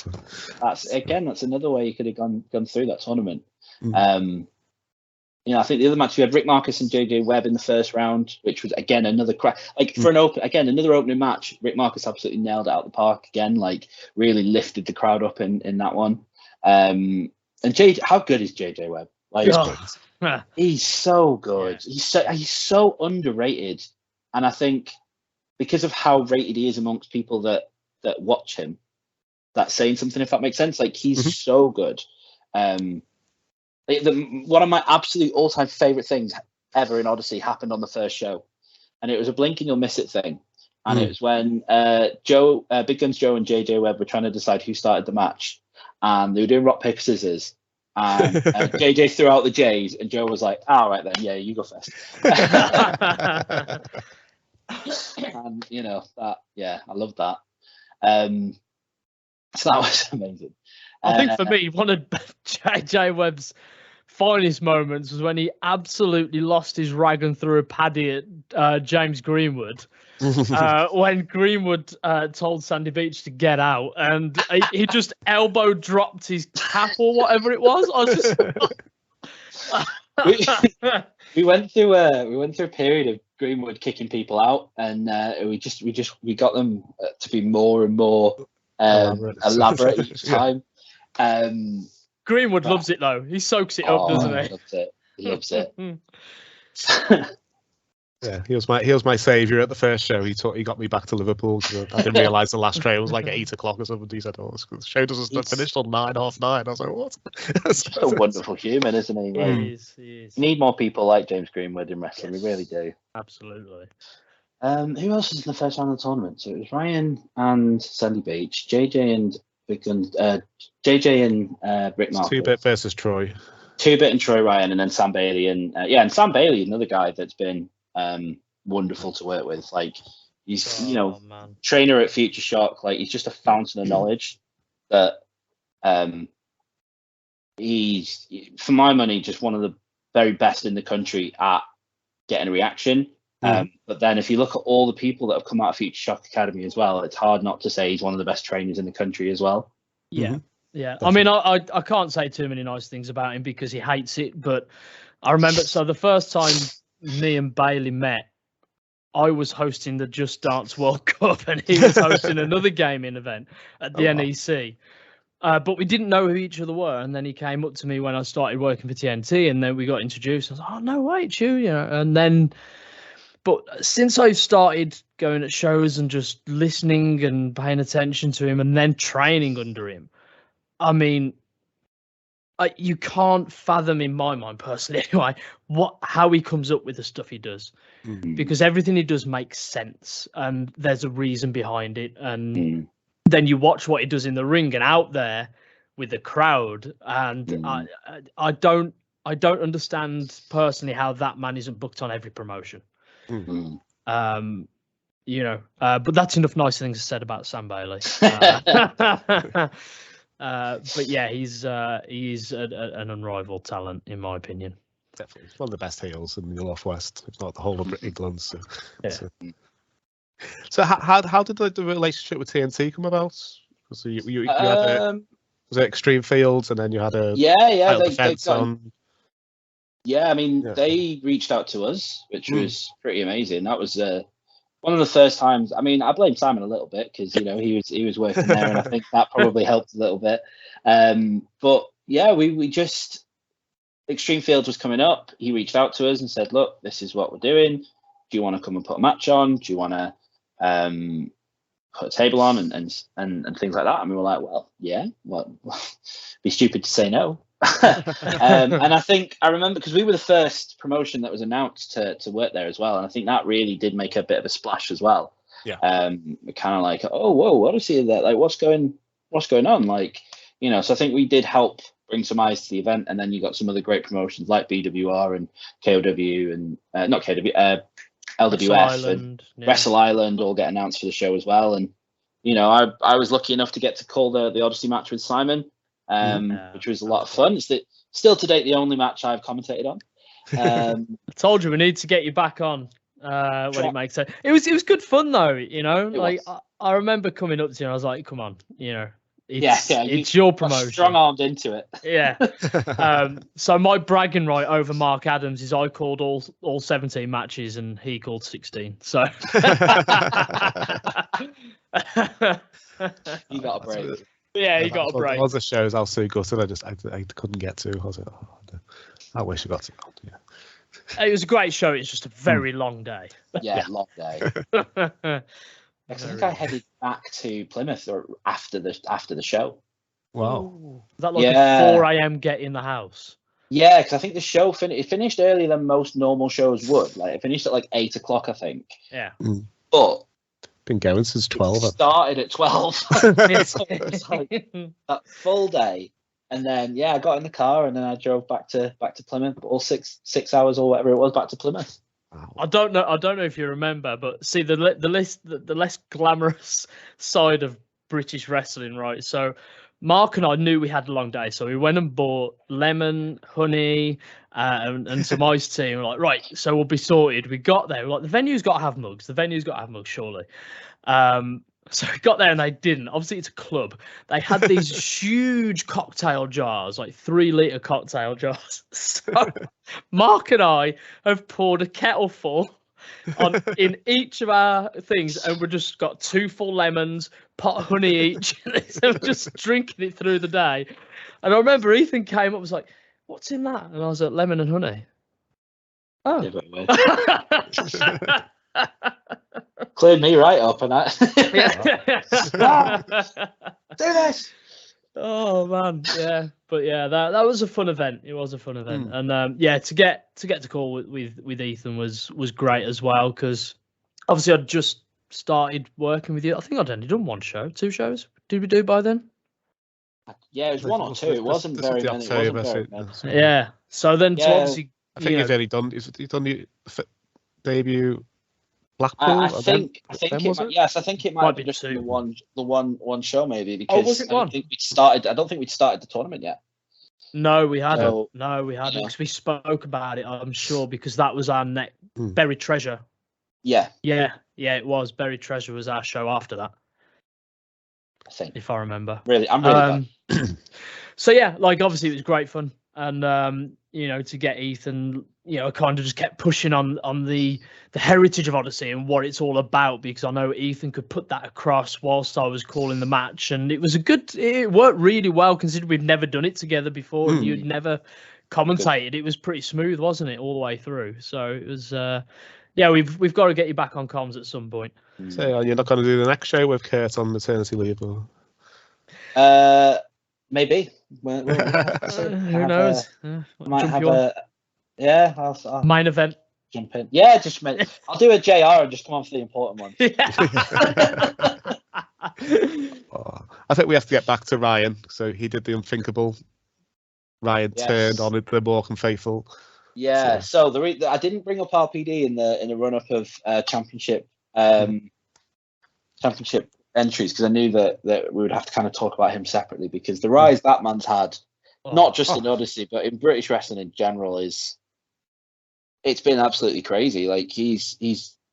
That's another way you could have gone through that tournament. I think the other match we had Rick Marcus and JJ Webb in the first round, which was again another another opening match. Rick Marcus absolutely nailed it out the park again, really lifted the crowd up in that one. And JJ, how good is JJ Webb? He's so good. Yeah. He's so underrated. And I think because of how rated he is amongst people that watch him, that's saying something, if that makes sense. Like, he's so good. One of my absolute all-time favorite things ever in Odyssey happened on the first show, and it was a blink and you'll miss it thing. And it was when Big Guns Joe and JJ Webb were trying to decide who started the match, and they were doing rock paper scissors, and JJ threw out the J's, and Joe was like, "All right then, yeah, you go first." And I love that. So that was amazing. I think for me, one of JJ Webb's finest moments was when he absolutely lost his rag and threw a paddy at James Greenwood. When Greenwood told Sandy Beach to get out, and he just elbow dropped his cap or whatever it was. I was just we went through a period of Greenwood kicking people out, and we got them to be more and more elaborate each time. Greenwood loves it though. He soaks it up, doesn't he? He loves it. Yeah, he was my saviour at the first show. He got me back to Liverpool. I didn't realise the last train was like at 8 o'clock or something. He said, "Oh, the show doesn't finish till 9, half 9." I was like, "What?" He's a wonderful human, isn't he? He is. We need more people like James Greenwood in wrestling. Yes. We really do. Absolutely. Who else was in the first round of the tournament? So it was Ryan and Sandy Beach, JJ and Big Guns, JJ and Brick Markle. 2-bit versus Troy. 2-bit and Troy Ryan, and then Sam Bailey, and Sam Bailey, another guy that's been wonderful to work with. Like, he's trainer at Future Shock. Like, he's just a fountain of knowledge. That he's, for my money, just one of the very best in the country at getting a reaction. But then if you look at all the people that have come out of Future Shock Academy as well, it's hard not to say he's one of the best trainers in the country as well. Yeah. Yeah. I mean, I can't say too many nice things about him because he hates it. But I remember, so the first time me and Bailey met, I was hosting the Just Dance World Cup and he was hosting another gaming event at the NEC. But we didn't know who each other were. And then he came up to me when I started working for TNT, and then we got introduced. I was like, "Oh, no way, it's you," And then, but since I've started going at shows and just listening and paying attention to him and then training under him, I mean, you can't fathom, in my mind personally anyway, how he comes up with the stuff he does, because everything he does makes sense and there's a reason behind it. And then you watch what he does in the ring and out there with the crowd, and I don't understand personally how that man isn't booked on every promotion. But that's enough nice things said about Sam Bailey. But yeah, he's an unrivaled talent in my opinion. Definitely, he's one of the best heels in the Northwest, if not the whole of England. So how did the relationship with TNT come about? So you had was it Extreme Fields, and then you had a defense on. Yeah, I mean, they reached out to us, which was pretty amazing. That was one of the first times. I mean, I blame Simon a little bit because he was working there, and I think that probably helped a little bit. But yeah, we just, Extreme Fields was coming up. He reached out to us and said, "Look, this is what we're doing. Do you want to come and put a match on? Do you want to put a table on and things like that?" And we were like, "Well, yeah. Well, be stupid to say no." And I remember because we were the first promotion that was announced to work there as well, and I think that really did make a bit of a splash as well. Kind of like, "Oh, whoa, Odyssey, that, like, what's going on?" Like, so I think we did help bring some eyes to the event, and then you got some other great promotions like BWR and KOW and not KW, LWF and Wrestle Island all get announced for the show as well. And I was lucky enough to get to call the Odyssey match with Simon. Which was a lot of fun. It's still to date the only match I've commentated on. I told you we need to get you back on when it makes sense. It was good fun though, Like I remember coming up to you and I was like, "Come on, it's your promotion." Strong-armed into it. Yeah. So my bragging right over Mark Adams is I called all 17 matches and he called 16. So you got a break. Yeah, he got a break. All the shows I was so gutted. I couldn't get to. I was like, "Oh, I wish I got to." Yeah. It was a great show. It's just a very long day. Yeah, long day. I think I headed back to Plymouth or after the show. Wow. Was that like a 4 a.m. get in the house? Yeah, because I think the show finished earlier than most normal shows would. Like it finished at like 8 o'clock, I think. Yeah. But been going since 12. It started at 12. So it was like that full day. And then I got in the car and then I drove back to Plymouth, all six hours or whatever it was back to Plymouth. Wow. I don't know if you remember, but see the less glamorous side of British wrestling, right? So Mark and I knew we had a long day, so we went and bought lemon, honey, and some iced tea. And we're like, right, so we'll be sorted. We got there, we're like, the venue's got to have mugs. The venue's got to have mugs, surely. So we got there and they didn't. Obviously, it's a club. They had these huge cocktail jars, like 3-litre cocktail jars. So Mark and I have poured a kettle full in each of our things, and we've just got 2 full lemons, pot of honey each, and we're just drinking it through the day. And I remember Ethan came up and was like, "What's in that?" And I was like, "Lemon and honey." Oh. Cleared me right up, and do this. Oh man, yeah, but that was a fun event. It was a fun event, and to get to call with Ethan was great as well, because obviously I'd just started working with you. I think I'd only done 1 show, 2 shows. Did we do by then? Yeah, it was 1 or 2. It wasn't very many. Yeah. So then, obviously, I think he's only done. He's done the debut. Blackpool. I think it might be just the one show maybe, because I don't think we'd started the tournament yet. No, we hadn't. Because we spoke about it, I'm sure, because that was our next Buried Treasure. Yeah, it was. Buried Treasure was our show after that, I think, if I remember. I'm really glad. So obviously it was great fun, and to get Ethan, kind of just kept pushing on the heritage of Odyssey and what it's all about, because I know Ethan could put that across whilst I was calling the match, and it worked really well, considering we'd never done it together before and you'd never commentated. It was pretty smooth, wasn't it, all the way through? So it was we've got to get you back on comms at some point. So you're not going to do the next show with Kurt on maternity leave, or? Maybe. Who knows? Might have a. Yeah, I'll main event. Jump in. Yeah, I'll do a JR and just come on for the important ones. I think we have to get back to Ryan. So he did the unthinkable. Ryan turned on the Morecambe faithful. Yeah. So I didn't bring up RPD in the run up of championship entries, because I knew that we would have to kind of talk about him separately, because the rise that man's had, not just in Odyssey but in British wrestling in general, it's been absolutely crazy. Like he's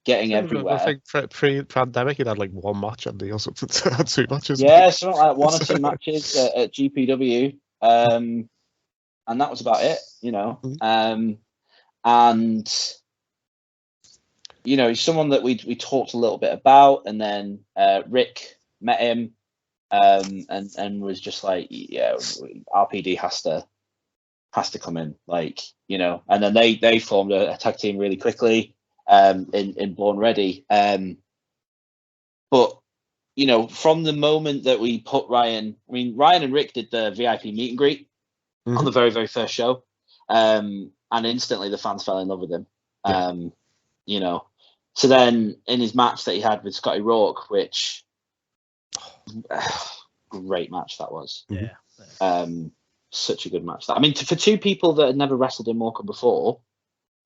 getting everywhere. I think pre-pandemic he'd had like 1 match and or something. 2 matches. Yeah, something like 1 or 2 matches at GPW, and that was about it. And he's someone that we talked a little bit about, and then Rick met him, and was just like, RPD has to come in, and then they formed a tag team really quickly, in Born Ready, but from the moment that we put Ryan and Rick did the VIP meet and greet on the very, very first show, and instantly the fans fell in love with him. So then in his match that he had with Scotty Rourke, which great match that was. Such a good match. For 2 people that had never wrestled in Morecambe before,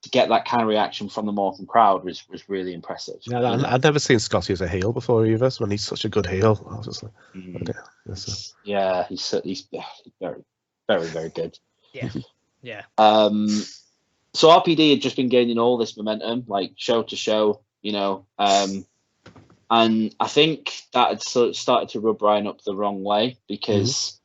to get that kind of reaction from the Morecambe crowd was really impressive. Yeah, I'd never seen Scotty as a heel before either. So when he's such a good heel, I was just like, he's very, very, very good. Yeah. So RPD had just been gaining all this momentum, like show to show, and I think that had started to rub Ryan up the wrong way, because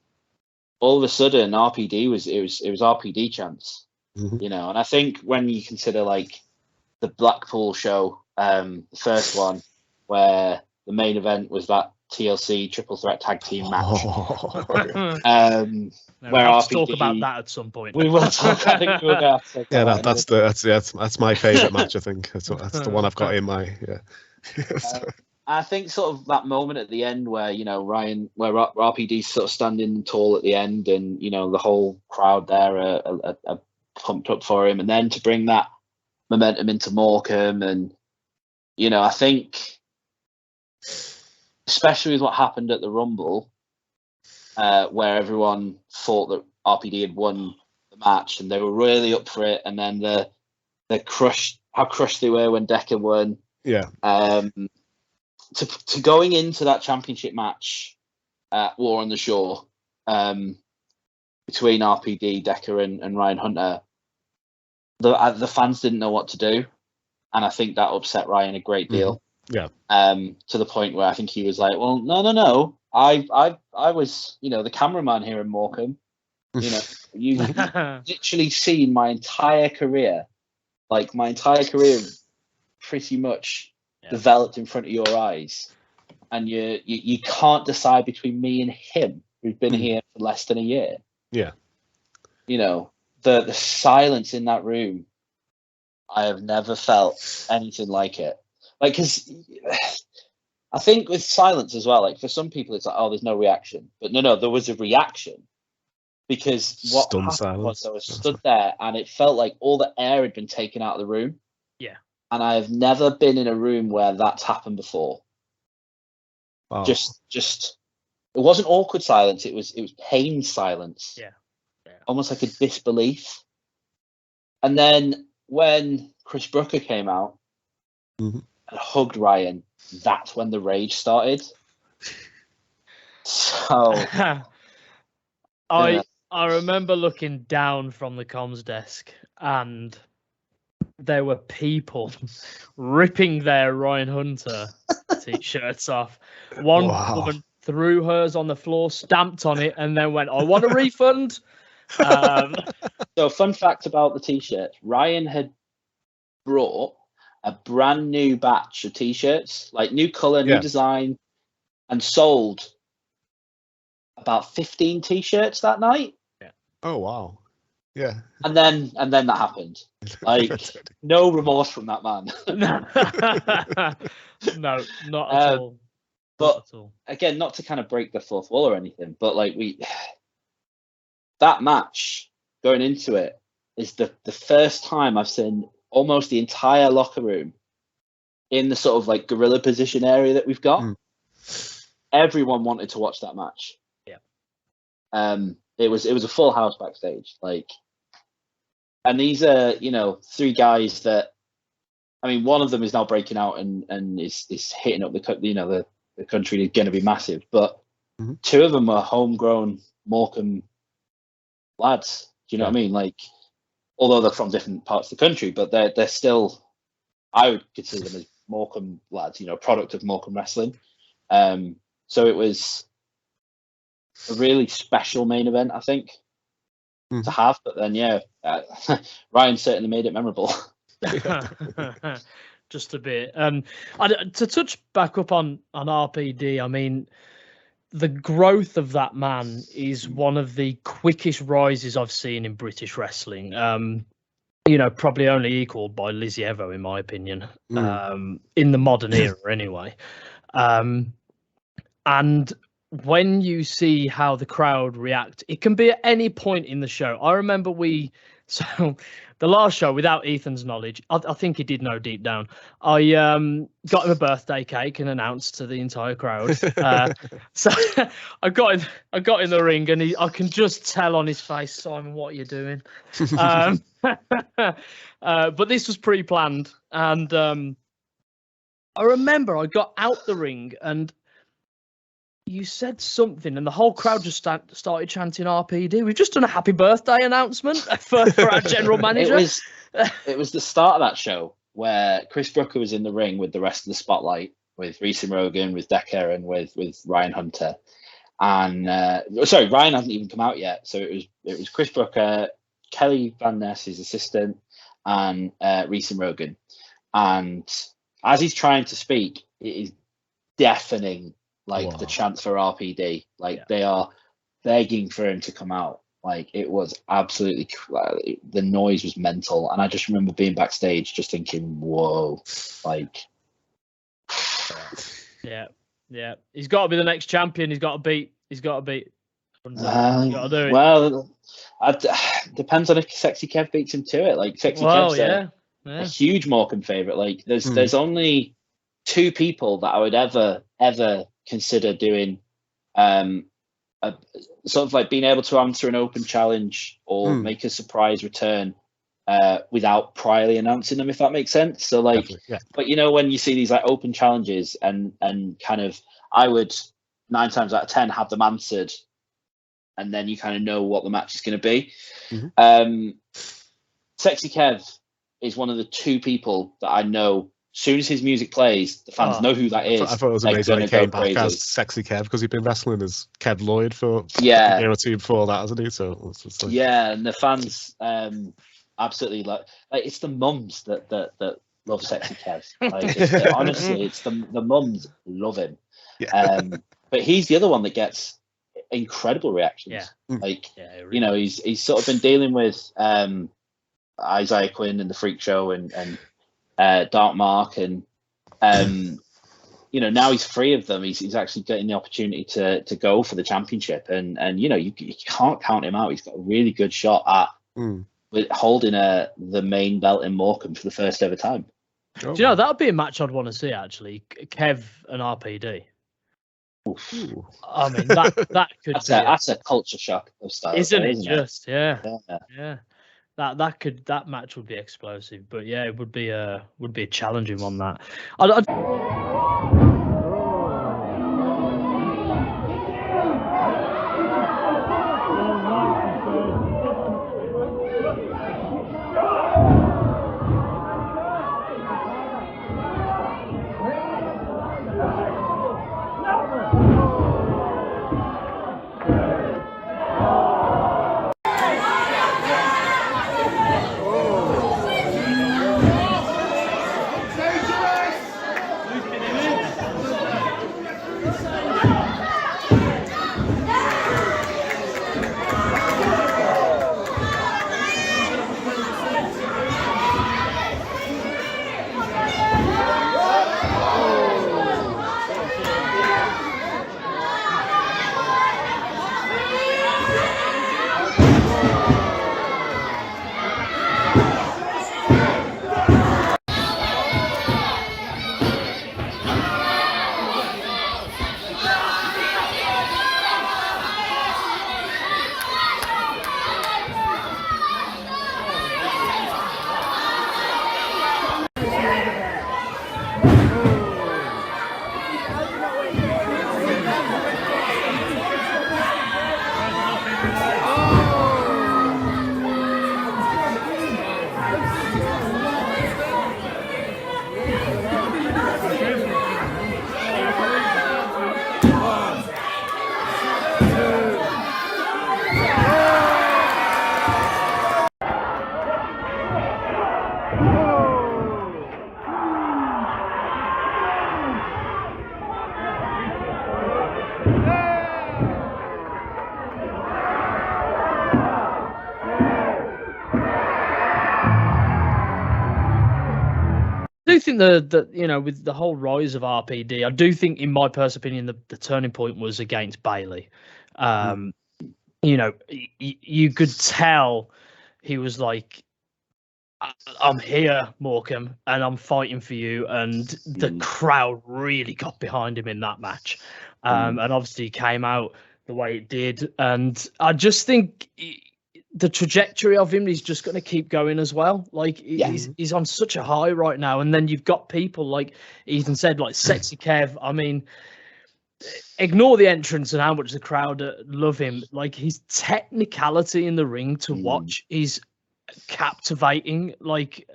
all of a sudden RPD was RPD chance, and I think when you consider like the Blackpool show, the first one, where the main event was that TLC triple threat tag team match. No, where we'll have to RPD talk about that at some point. We will talk. I think we'll have to talk Yeah, about that's my favourite match. I think that's the one I've got in my I think sort of that moment at the end where where RPD's sort of standing tall at the end, and the whole crowd there are pumped up for him, and then to bring that momentum into Morecambe, and I think especially with what happened at the Rumble, where everyone thought that RPD had won the match and they were really up for it, and then the how crushed they were when Dekker won. Yeah. To going into that championship match at War on the Shore between RPD, Dekker, and Ryan Hunter, the fans didn't know what to do, and I think that upset Ryan a great deal. Yeah. To the point where I think he was like, "Well, no, I was the cameraman here in Morecambe. You've literally seen my entire career, pretty much." Developed in front of your eyes, and you can't decide between me and him, who's been here for less than a year. Yeah. The silence in that room, I have never felt anything like it. Because I think with silence as well, for some people it's like, oh, there's no reaction, but no, there was a reaction, because what Stunned happened silence. was I was stood there, and it felt like all the air had been taken out of the room. Yeah. And I've never been in a room where that's happened before. Wow. Just it wasn't awkward silence. It was pained silence. Yeah. Almost like a disbelief. And then when Chris Brooker came out and hugged Ryan, that's when the rage started. So I remember looking down from the comms desk, and there were people ripping their Ryan Hunter t-shirts off. One woman threw hers on the floor, stamped on it, and then went, "I want a refund." So, fun fact about the t-shirt: Ryan had brought a brand new batch of t-shirts, like new color, new design, and sold about 15 t-shirts that night. Yeah. Oh wow. Yeah. And then that happened. No remorse from that man. No, not at all. But again, not to kind of break the fourth wall or anything, but that match going into it is the first time I've seen almost the entire locker room in the sort of gorilla position area that we've got. Everyone wanted to watch that match. Yeah. It was a full house backstage, and these are three guys that, I mean, one of them is now breaking out and is hitting up the country is going to be massive, but two of them are homegrown Morecambe lads. Do you know what I mean? Although they're from different parts of the country, but they're still, I would consider them as Morecambe lads. Product of Morecambe wrestling. So it was a really special main event, I think, to have. But then, Ryan certainly made it memorable. Just a bit. To touch back up on RPD, I mean, the growth of that man is one of the quickest rises I've seen in British wrestling. Probably only equaled by Lizzie Evo, in my opinion, in the modern era anyway. And when you see how the crowd react, it can be at any point in the show. I remember the last show, without Ethan's knowledge, I think he did know deep down, I got him a birthday cake and announced to the entire crowd. So I got in the ring, and I can just tell on his face, "Simon, what are you doing?" But this was pre-planned, and I remember I got out the ring, and you said something, and the whole crowd just started chanting RPD. We've just done a happy birthday announcement for our general manager. It was the start of that show where Chris Brooker was in the ring with the rest of the spotlight, with Reese Rogan, with Dekker, and with Ryan Hunter. And Ryan hasn't even come out yet. So it was Chris Brooker, Kelly Van Ness, his assistant, and Reese Rogan. And as he's trying to speak, it is deafening like the chance for RPD. Like they are begging for him to come out. Like it was absolutely, the noise was mental, and I just remember being backstage just thinking, "Whoa!" Like, yeah. He's got to be the next champion. He's got to beat. He's got to beat. Got to do it. Well, depends on if Sexy Kev beats him to it. Like Sexy Kev's a huge Morecambe favourite. Like there's only 2 people that I would ever consider doing sort of like being able to answer an open challenge or make a surprise return without priorly announcing them, if that makes sense. So like, but when you see these like open challenges and kind of, I would 9 times out of 10 have them answered, and then you kind of know what the match is going to be. Sexy Kev is one of the 2 people that I know. As soon as his music plays, the fans know who that is. I thought it was amazing he came back as Sexy Kev, because he'd been wrestling as Kev Lloyd for a year or 2 before that, hasn't he? So it's just like... and the fans absolutely like it's the mums that love Sexy Kev. Like honestly, it's the mums love him. But he's the other one that gets incredible reactions. He's sort of been dealing with Isaiah Quinn and the Freak Show and Dark Mark, and now he's free of them. He's actually getting the opportunity to go for the championship, and you can't count him out. He's got a really good shot at with holding the main belt in Morecambe for the first ever time. Do you know, that would be a match I'd want to see, actually. Kev and RPD. Ooh. I mean, that could that's a culture shock of style, isn't it? Just yeah. That match would be explosive, but yeah, it would be a challenging one. That I do think that with the whole rise of RPD, I do think, in my personal opinion, the turning point was against Bailey. You could tell he was like, I'm here, Morecambe, and I'm fighting for you. And the crowd really got behind him in that match. And obviously he came out the way it did. And I just think the trajectory of him is just going to keep going as well. Like he's on such a high right now. And then you've got people like Ethan said, like Sexy Kev. I mean, ignore the entrance and how much the crowd love him. Like his technicality in the ring to watch is captivating. Like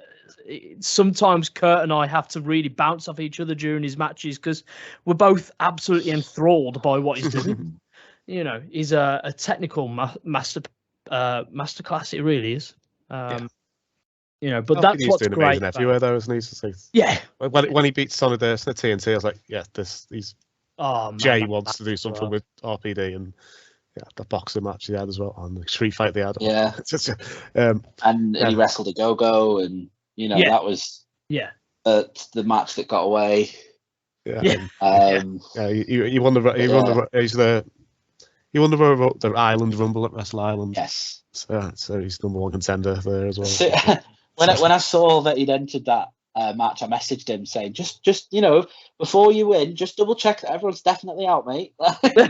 sometimes Kurt and I have to really bounce off each other during his matches because we're both absolutely enthralled by what he's doing. He's a technical masterclass. It really is. But that's what's doing great. Amazing everywhere, though, isn't he? Yeah. When he beat Solid the TNT, I was like, yeah, he's Oh, man, Jay wants to do something well. with RPD and the boxing match he had as well, and the street fight they had. Yeah. And Yeah. he wrestled a go-go, and that was the match that got away. Yeah. He won the Island Rumble at Wrestle Island. Yes. So he's #1 contender there as well. So, when I saw that he'd entered that match, I messaged him saying, just before you win, just double check that everyone's definitely out, mate. We've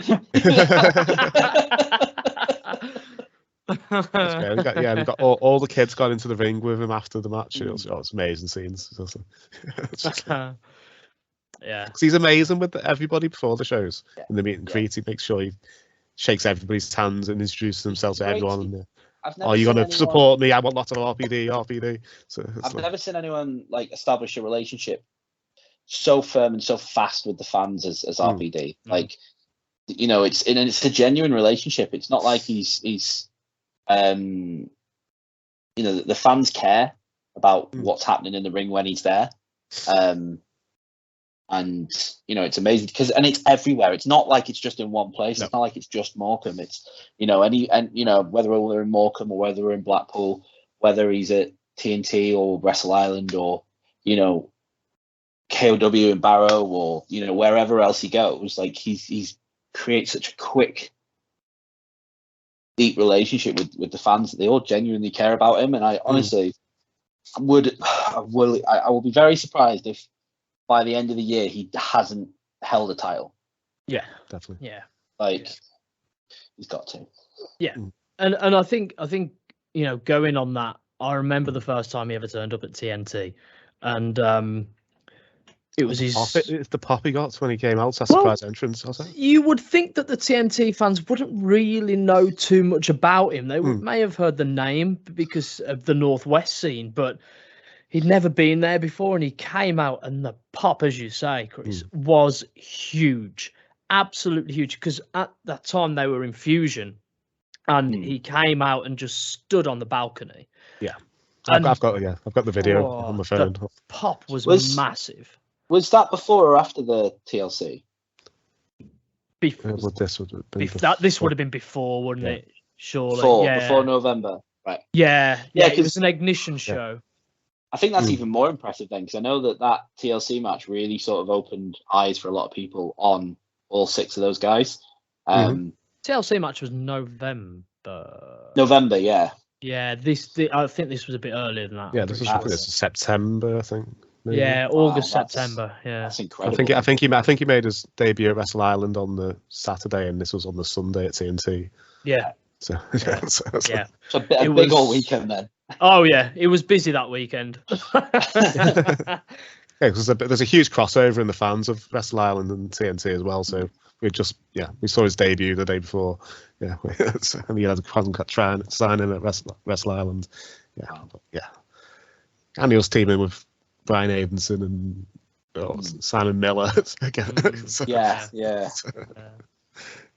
got all the kids got into the ring with him after the match. It was amazing scenes. Yeah, because he's amazing with everybody before the shows. In the meet and greet, he makes sure he shakes everybody's hands and introduces himself to everyone. And you're going to support me? I want lots of RPD. So I've never seen anyone establish a relationship so firm and so fast with the fans as RPD. It's a genuine relationship. It's not like he's the fans care about what's happening in the ring when he's there. And it's amazing because it's everywhere. It's not like it's just in one place. No. It's not like it's just Morecambe. It's whether we're in Morecambe or whether we're in Blackpool, whether he's at TNT or Wrestle Island or KOW in Barrow or wherever else he goes, he's creates such a quick, deep relationship with the fans that they all genuinely care about him. And I honestly I will be very surprised if by the end of the year he hasn't held a title. Yeah, definitely. Yeah, he's got to. Yeah, and I think going on that, I remember the first time he ever turned up at TNT, and it was the pop he got when he came out. That surprise entrance. Was it? You would think that the TNT fans wouldn't really know too much about him. They may have heard the name because of the Northwest scene, but he'd never been there before, and he came out, and the pop, as you say, Chris, was huge, absolutely huge. Because at that time they were in Fusion, and he came out and just stood on the balcony. Yeah, I've got the video on my phone. The pop was massive. Was that before or after the TLC? Before. This would have been before, wouldn't it? Surely. Before November, right? Yeah. It was an Ignition show. I think that's even more impressive then, because I know that TLC match really sort of opened eyes for a lot of people on all 6 of those guys. TLC match was November. Yeah. Yeah, I think this was a bit earlier than that. Yeah, this was September, I think. Maybe. Yeah, August, September. Yeah, that's incredible. I think he made his debut at Wrestle Island on the Saturday, and this was on the Sunday at TNT. Yeah. So a big old weekend then. Oh yeah, it was busy that weekend. Because there's a huge crossover in the fans of Wrestle Island and TNT as well. So we saw his debut the day before. Yeah, and he had a signing at Wrestle Island. Yeah, and he was teaming with Brian Avenson and Simon Miller again. Yeah.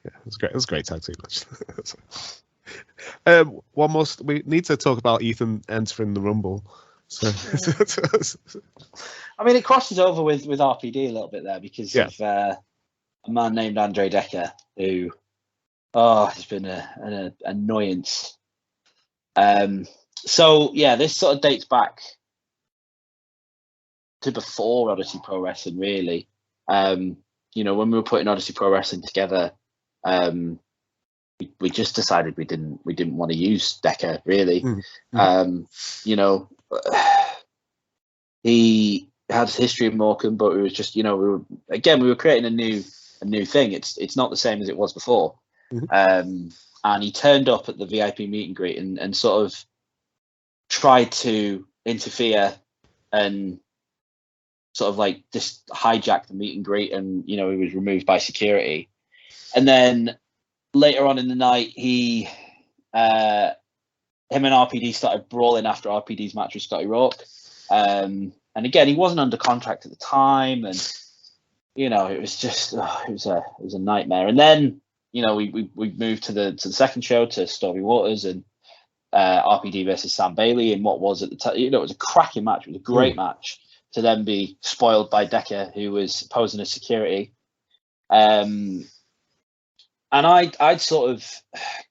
It was great. It was a great tag team match. We need to talk about Ethan entering the Rumble. So, I mean, it crosses over with RPD a little bit there because of a man named Andre Dekker who, has been an annoyance. This sort of dates back to before Odyssey Pro Wrestling, really. When we were putting Odyssey Pro Wrestling together, we just decided we didn't want to use Dekker, really. He had a history of Morecambe, but it was just we were creating a new thing. It's not the same as it was before. And he turned up at the VIP meet and greet and sort of tried to interfere and sort of just hijack the meet and greet, and he was removed by security. And then later on in the night, him and RPD started brawling after RPD's match with Scotty Rourke. And again, he wasn't under contract at the time, and it was just it was a nightmare. And then we moved to the second show to Stormy Waters and RPD versus Sam Bailey, and what was at the time, it was a cracking match. It was a great match. To then be spoiled by Dekker, who was posing as security. And I'd sort of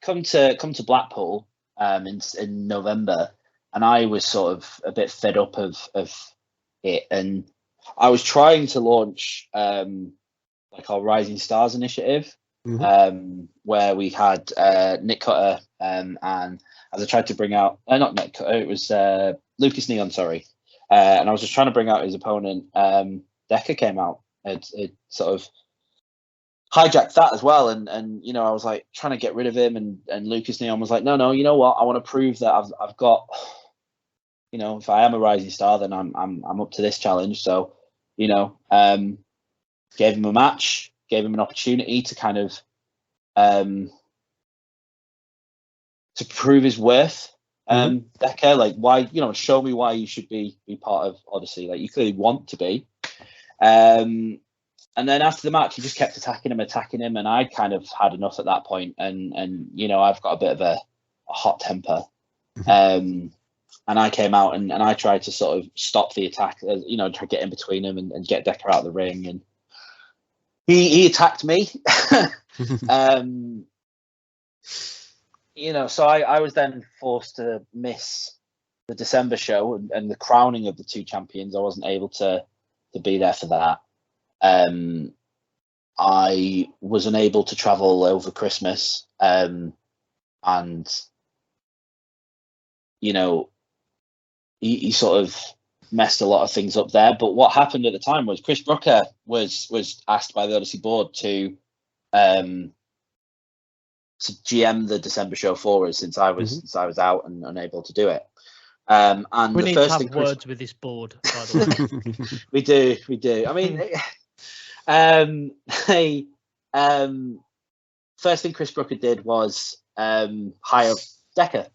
come to Blackpool in November, and I was sort of a bit fed up of it, and I was trying to launch like our Rising Stars initiative, where we had Nick Cutter, and as I tried to bring out, not Nick Cutter, it was Lucas Neon, sorry, and I was just trying to bring out his opponent. Dekker came out. It sort of hijacked that as well, and I was like trying to get rid of him, and Lucas Neon was like, no, you know what, I want to prove that I've got, if I am a Rising Star, then I'm up to this challenge. So gave him a match, gave him an opportunity to kind of to prove his worth. Dekker, like, why, show me why you should be part of Odyssey. Like, you clearly want to be. And then after the match, he just kept attacking him, and I kind of had enough at that point. And I've got a bit of a hot temper. And I came out and I tried to sort of stop the attack, try to get in between him and get Dekker out of the ring. And he attacked me. So I was then forced to miss the December show and the crowning of the two champions. I wasn't able to be there for that. I was unable to travel over Christmas, and he sort of messed a lot of things up there. But what happened at the time was Chris Brooker was asked by the Odyssey board to GM the December show for us, since I was out and unable to do it. And we the need first to have words with this board, by the way. We do. I mean, first thing Chris Brooker did was hire Dekker.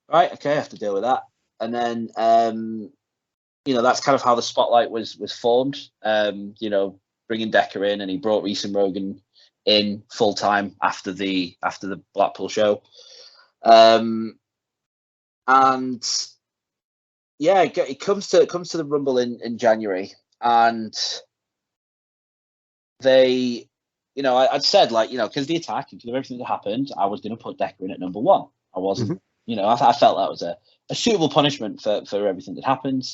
Right, okay, I have to deal with that. And then that's kind of how the spotlight was formed. Bringing Dekker in, and he brought Reese and Rogan in full time after the Blackpool show. It comes to the Rumble in January, and they, I'd said, because the attack, because of everything that happened, I was going to put Dekker in at number one. I wasn't, I felt that was a suitable punishment for everything that happened.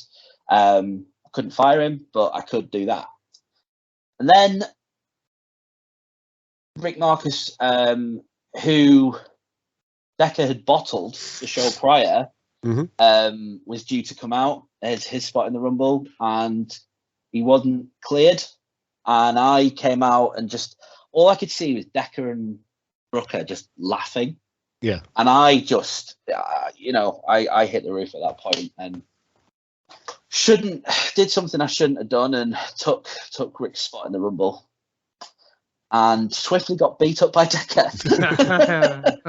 I couldn't fire him, but I could do that. And then Rick Marcus, who Dekker had bottled the show prior, was due to come out as his spot in the Rumble, and he wasn't cleared. And I came out, and just all I could see was Dekker and Brooker just laughing. Yeah. And I just, I hit the roof at that point, and did something I shouldn't have done, and took Rick's spot in the Rumble, and swiftly got beat up by Dekker.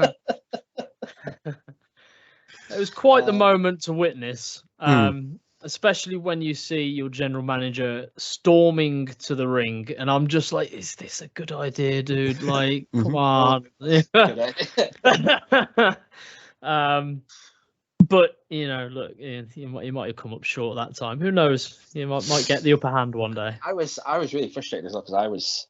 It was quite the moment to witness, especially when you see your general manager storming to the ring, and I'm just like, is this a good idea, dude? Like, come on. But look, you might have come up short that time. Who knows? You might get the upper hand one day. I was really frustrated as well, because I was,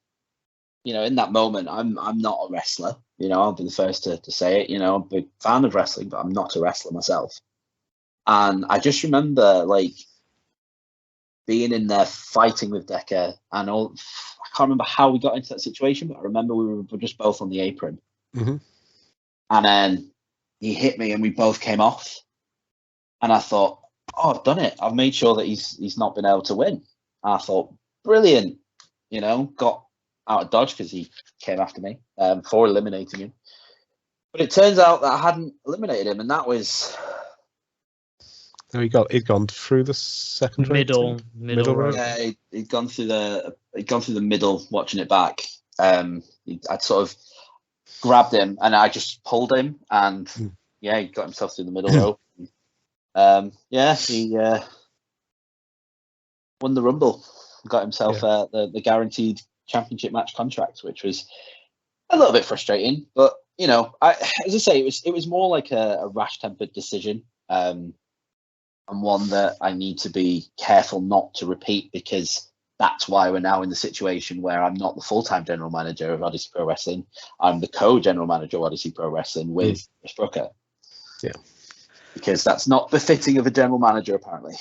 in that moment, I'm not a wrestler. I'll be the first to say it. I'm a big fan of wrestling, but I'm not a wrestler myself. And I just remember, being in there fighting with Dekker, and all. I can't remember how we got into that situation, but I remember we were just both on the apron. And then he hit me, and we both came off. And I thought, oh, I've done it. I've made sure that he's not been able to win. And I thought, brilliant. Got out of dodge because he came after me for eliminating him. But it turns out that I hadn't eliminated him, and that was. No, he'd gone through the second middle row. Yeah, he'd gone through the middle. Watching it back, I'd sort of grabbed him, and I just pulled him, and he got himself through the middle row. He won the Rumble, got himself the guaranteed championship match contract, which was a little bit frustrating. But as I say, it was more like a rash-tempered decision, and one that I need to be careful not to repeat, because that's why we're now in the situation where I'm not the full-time general manager of Odyssey Pro Wrestling. I'm the co-general manager of Odyssey Pro Wrestling with Chris Brooker. Yeah. Because that's not befitting of a general manager, apparently.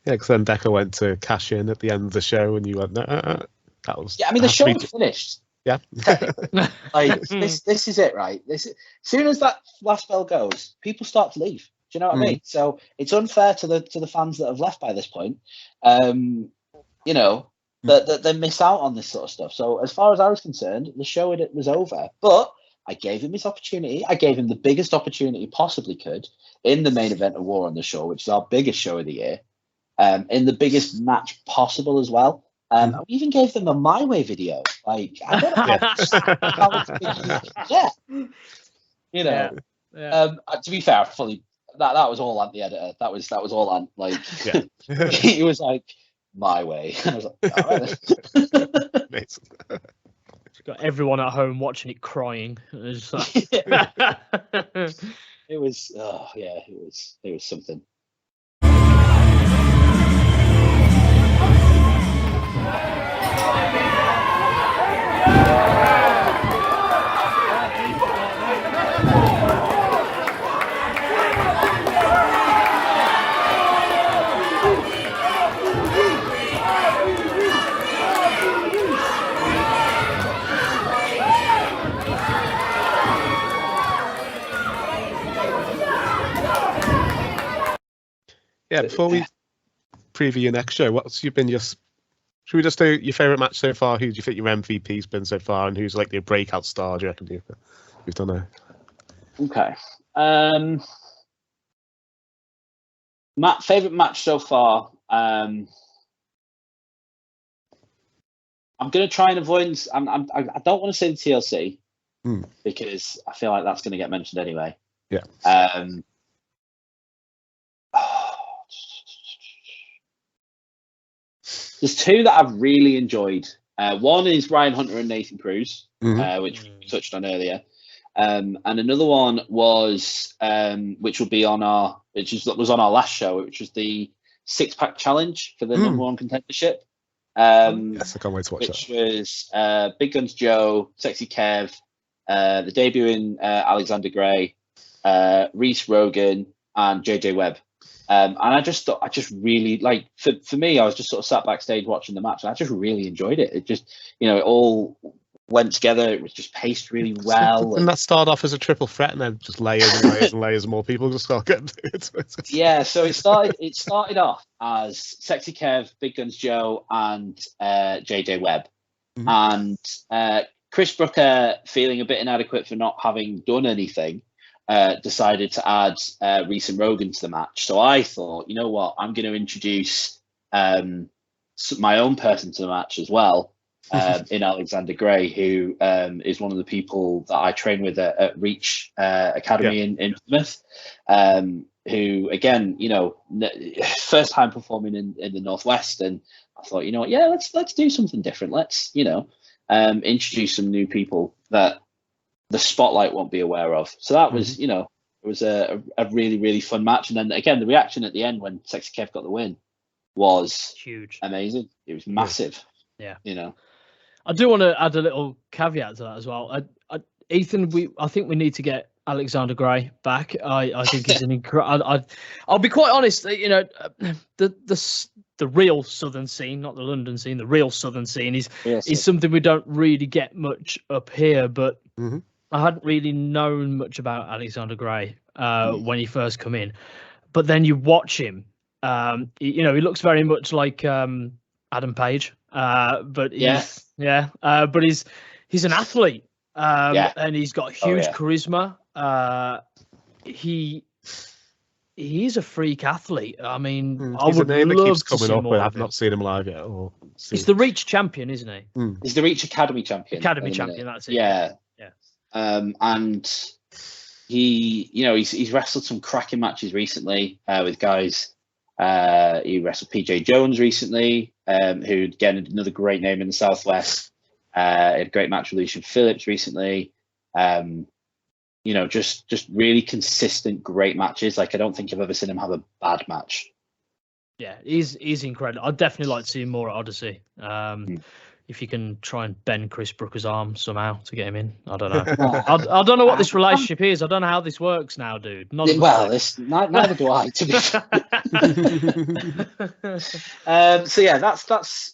Yeah, because then Dekker went to cash in at the end of the show, and you went, that was. Yeah, I mean, the show was finished. Yeah. Like this is it, right? As soon as that last bell goes, people start to leave. Do you know what I mean? So it's unfair to the fans that have left by this point. You know, that they miss out on this sort of stuff. So as far as I was concerned, the show was over. But I gave him his opportunity. I gave him the biggest opportunity possibly could in the main event of War on the Shore, which is our biggest show of the year, in the biggest match possible as well. We even gave them a My Way video. Like, I don't know how you know. Yeah. To be fair, that was all Ant the editor. That was all Ant. Like, he was like, My Way. I was like, all right. Got everyone at home watching it crying. It was like... it was, it was something. Yeah, before we preview your next show, should we just do your favourite match so far? Who do you think your MVP's been so far, and who's like the breakout star? Do you reckon you've done that? Okay. Favourite match so far. I'm going to try and avoid. I don't want to say the TLC because I feel like that's going to get mentioned anyway. Yeah. There's two that I've really enjoyed. One is Ryan Hunter and Nathan Cruz, which we touched on earlier, and another one was which was on our last show, which was the 6-pack challenge for the number one contendership. Yes, I can't wait to watch which was Big Guns Joe, Sexy Kev, the debuting Alexander Gray, Reese Rogan, and JJ Webb. And I just really like, for me, I was just sort of sat backstage watching the match, and I just really enjoyed it. It just, it all went together. It was just paced really well. And that started off as a triple threat, and then just layers and layers and layers of more people just start getting it. Yeah, so it started off as Sexy Kev, Big Guns Joe, and JJ Webb. And Chris Brooker, feeling a bit inadequate for not having done anything, decided to add Reese and Rogan to the match. So I thought, you know what, I'm going to introduce my own person to the match as well, in Alexander Gray, who is one of the people that I train with at Reach Academy in Plymouth, who, again, first time performing in the Northwest. And I thought, you know what, let's do something different. Let's, introduce some new people that the spotlight won't be aware of. So that was, it was a really, really fun match. And then again, the reaction at the end when Sexy Kev got the win was huge, amazing. It was massive. Yeah. I do want to add a little caveat to that as well. Ethan, I think we need to get Alexander Gray back. I think he's an incredible. I'll be quite honest. The real Southern scene, not the London scene, the real Southern scene is something we don't really get much up here. But I hadn't really known much about Alexander Gray when he first come in. But then you watch him. He looks very much like Adam Page. But he's but he's an athlete. And he's got huge charisma. He's a freak athlete. I mean, I would name that love keeps to see coming up, more but of I've not seen him live yet. He's the Reach champion, isn't he? He's the Reach Academy champion. Academy champion, that's it. Yeah. And he's wrestled some cracking matches recently with guys. He wrestled PJ Jones recently, who, again, another great name in the Southwest. Had a great match with Lucian Phillips recently. Just really consistent, great matches. Like, I don't think I've ever seen him have a bad match. Yeah, he's incredible. I'd definitely like to see him more at Odyssey. If you can try and bend Chris Brooker's arm somehow to get him in, I don't know. I don't know what this relationship is. I don't know how this works now, dude. Neither do I. To be fair. So yeah, that's.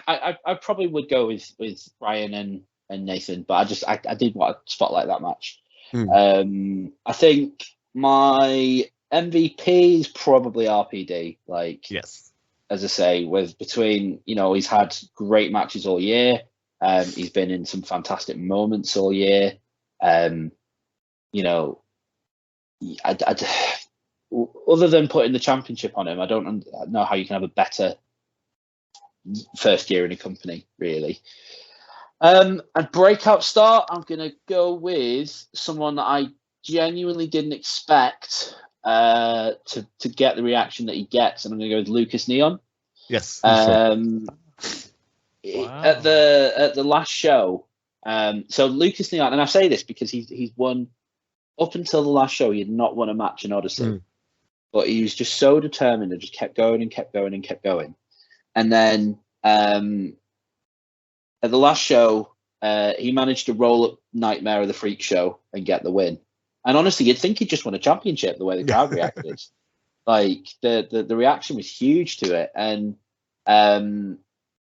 I probably would go with Brian and Nathan, but I did want to spotlight that match. I think my MVP is probably RPD. Like, yes. As I say, between he's had great matches all year. He's been in some fantastic moments all year. Other than putting the championship on him, I don't know how you can have a better first year in a company, really. A breakout star, I'm going to go with someone that I genuinely didn't expect to get the reaction that he gets, and I'm going to go with Lucas Neon. Yes. At the last show, so Lucas Neon, and I say this because he's won up until the last show. He had not won a match in Odyssey, but he was just so determined and just kept going and kept going and kept going. And then at the last show, he managed to roll up Nightmare of the Freak Show and get the win. And honestly, you'd think he just won a championship the way the crowd reacted. Like the reaction was huge to it, and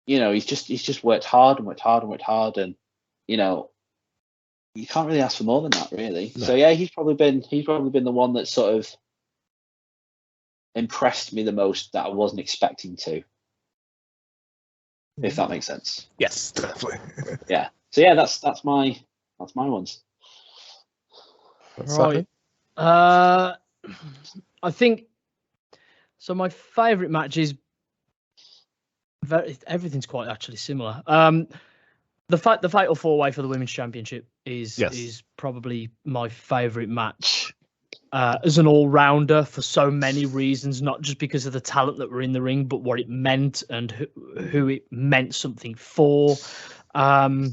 he's just worked hard and worked hard and worked hard, and you can't really ask for more than that, really. No. So yeah, he's probably been the one that sort of impressed me the most that I wasn't expecting to. If that makes sense. Yes, definitely. Yeah. So yeah, that's my ones. Right. I think so. My favourite match is everything's quite actually similar. The Fatal 4-Way for the Women's Championship is probably my favourite match as an all-rounder for so many reasons, not just because of the talent that were in the ring, but what it meant and who it meant something for. And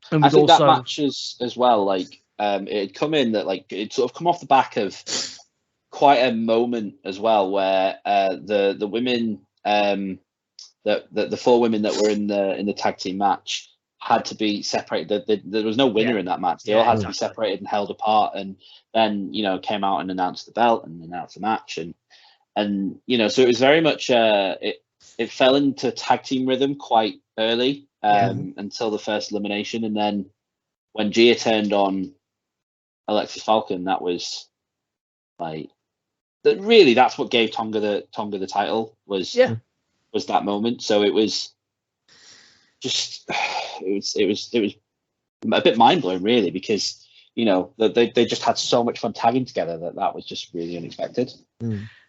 I think that match as well, like it had come in that like it sort of come off the back of quite a moment as well, where the women, the four women that were in the tag team match had to be separated. There was no winner in that match. They all had to be separated and held apart, and then came out and announced the belt and announced the match, and so it was very much it fell into tag team rhythm quite early until the first elimination, and then when Gia turned on Alexis Falcon, that was like that's what gave Tonga the title was that moment. So it was just it was a bit mind blowing, really, because they just had so much fun tagging together that was just really unexpected.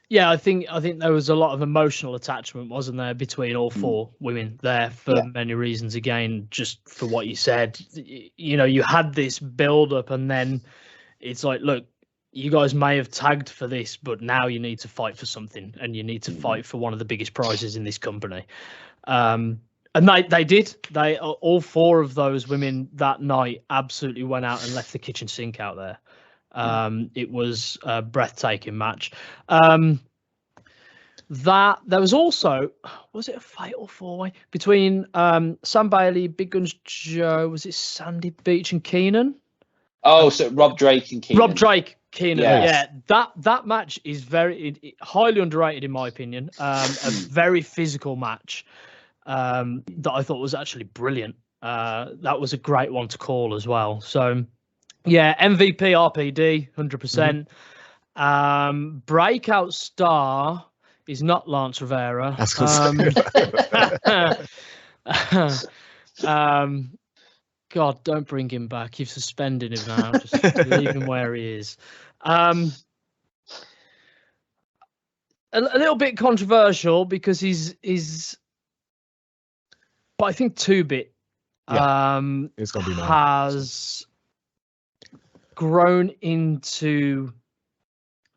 Yeah, I think there was a lot of emotional attachment, wasn't there, between all four women there for many reasons. Again, just for what you said, you had this build up, and then it's like, look, you guys may have tagged for this, but now you need to fight for something, and you need to fight for one of the biggest prizes in this company. And they did. They all four of those women that night absolutely went out and left the kitchen sink out there. It was a breathtaking match. That there was also, was it a fatal 4-way between Sam Bailey, Big Guns Joe? Was it Sandy Beach and Keenan? Oh, so Rob Drake and Keenan. Rob Drake, Keenan. Yeah. That match is very highly underrated in my opinion. A very physical match that I thought was actually brilliant. That was a great one to call as well. So. Yeah, MVP RPD, 100%. Breakout star is not Lance Rivera. God, don't bring him back. You've suspended him now. Just leave him where he is. A little bit controversial because he's but I think 2-bit it's gonna be has grown into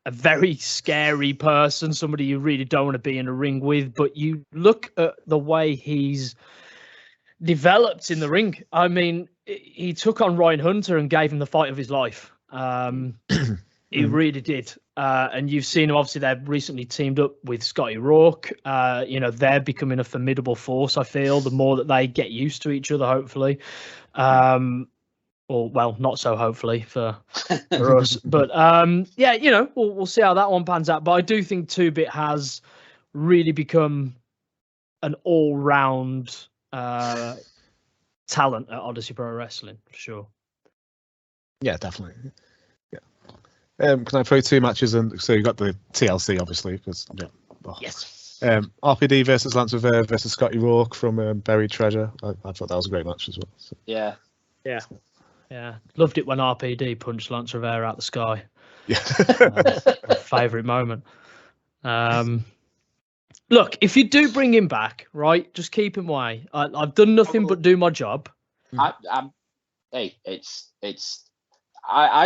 a very scary person, somebody you really don't want to be in a ring with. But you look at the way he's developed in the ring. I mean, he took on Ryan Hunter and gave him the fight of his life. He really did. And you've seen them, obviously, they've recently teamed up with Scotty Rourke. They're becoming a formidable force, I feel, the more that they get used to each other, hopefully. Or, well, not so hopefully for us. But, we'll see how that one pans out. But I do think 2-Bit has really become an all-round talent at Odyssey Pro Wrestling, for sure. Yeah, definitely. Can I throw 2 matches? And so you got the TLC, obviously, because Yes. RPD versus Lance Rivera versus Scotty Rourke from Buried Treasure. I thought that was a great match as well. So. Yeah. Loved it when RPD punched Lance Rivera out the sky. Yeah. Favorite moment. Look, if you do bring him back, right, just keep him away. I've done nothing but do my job. I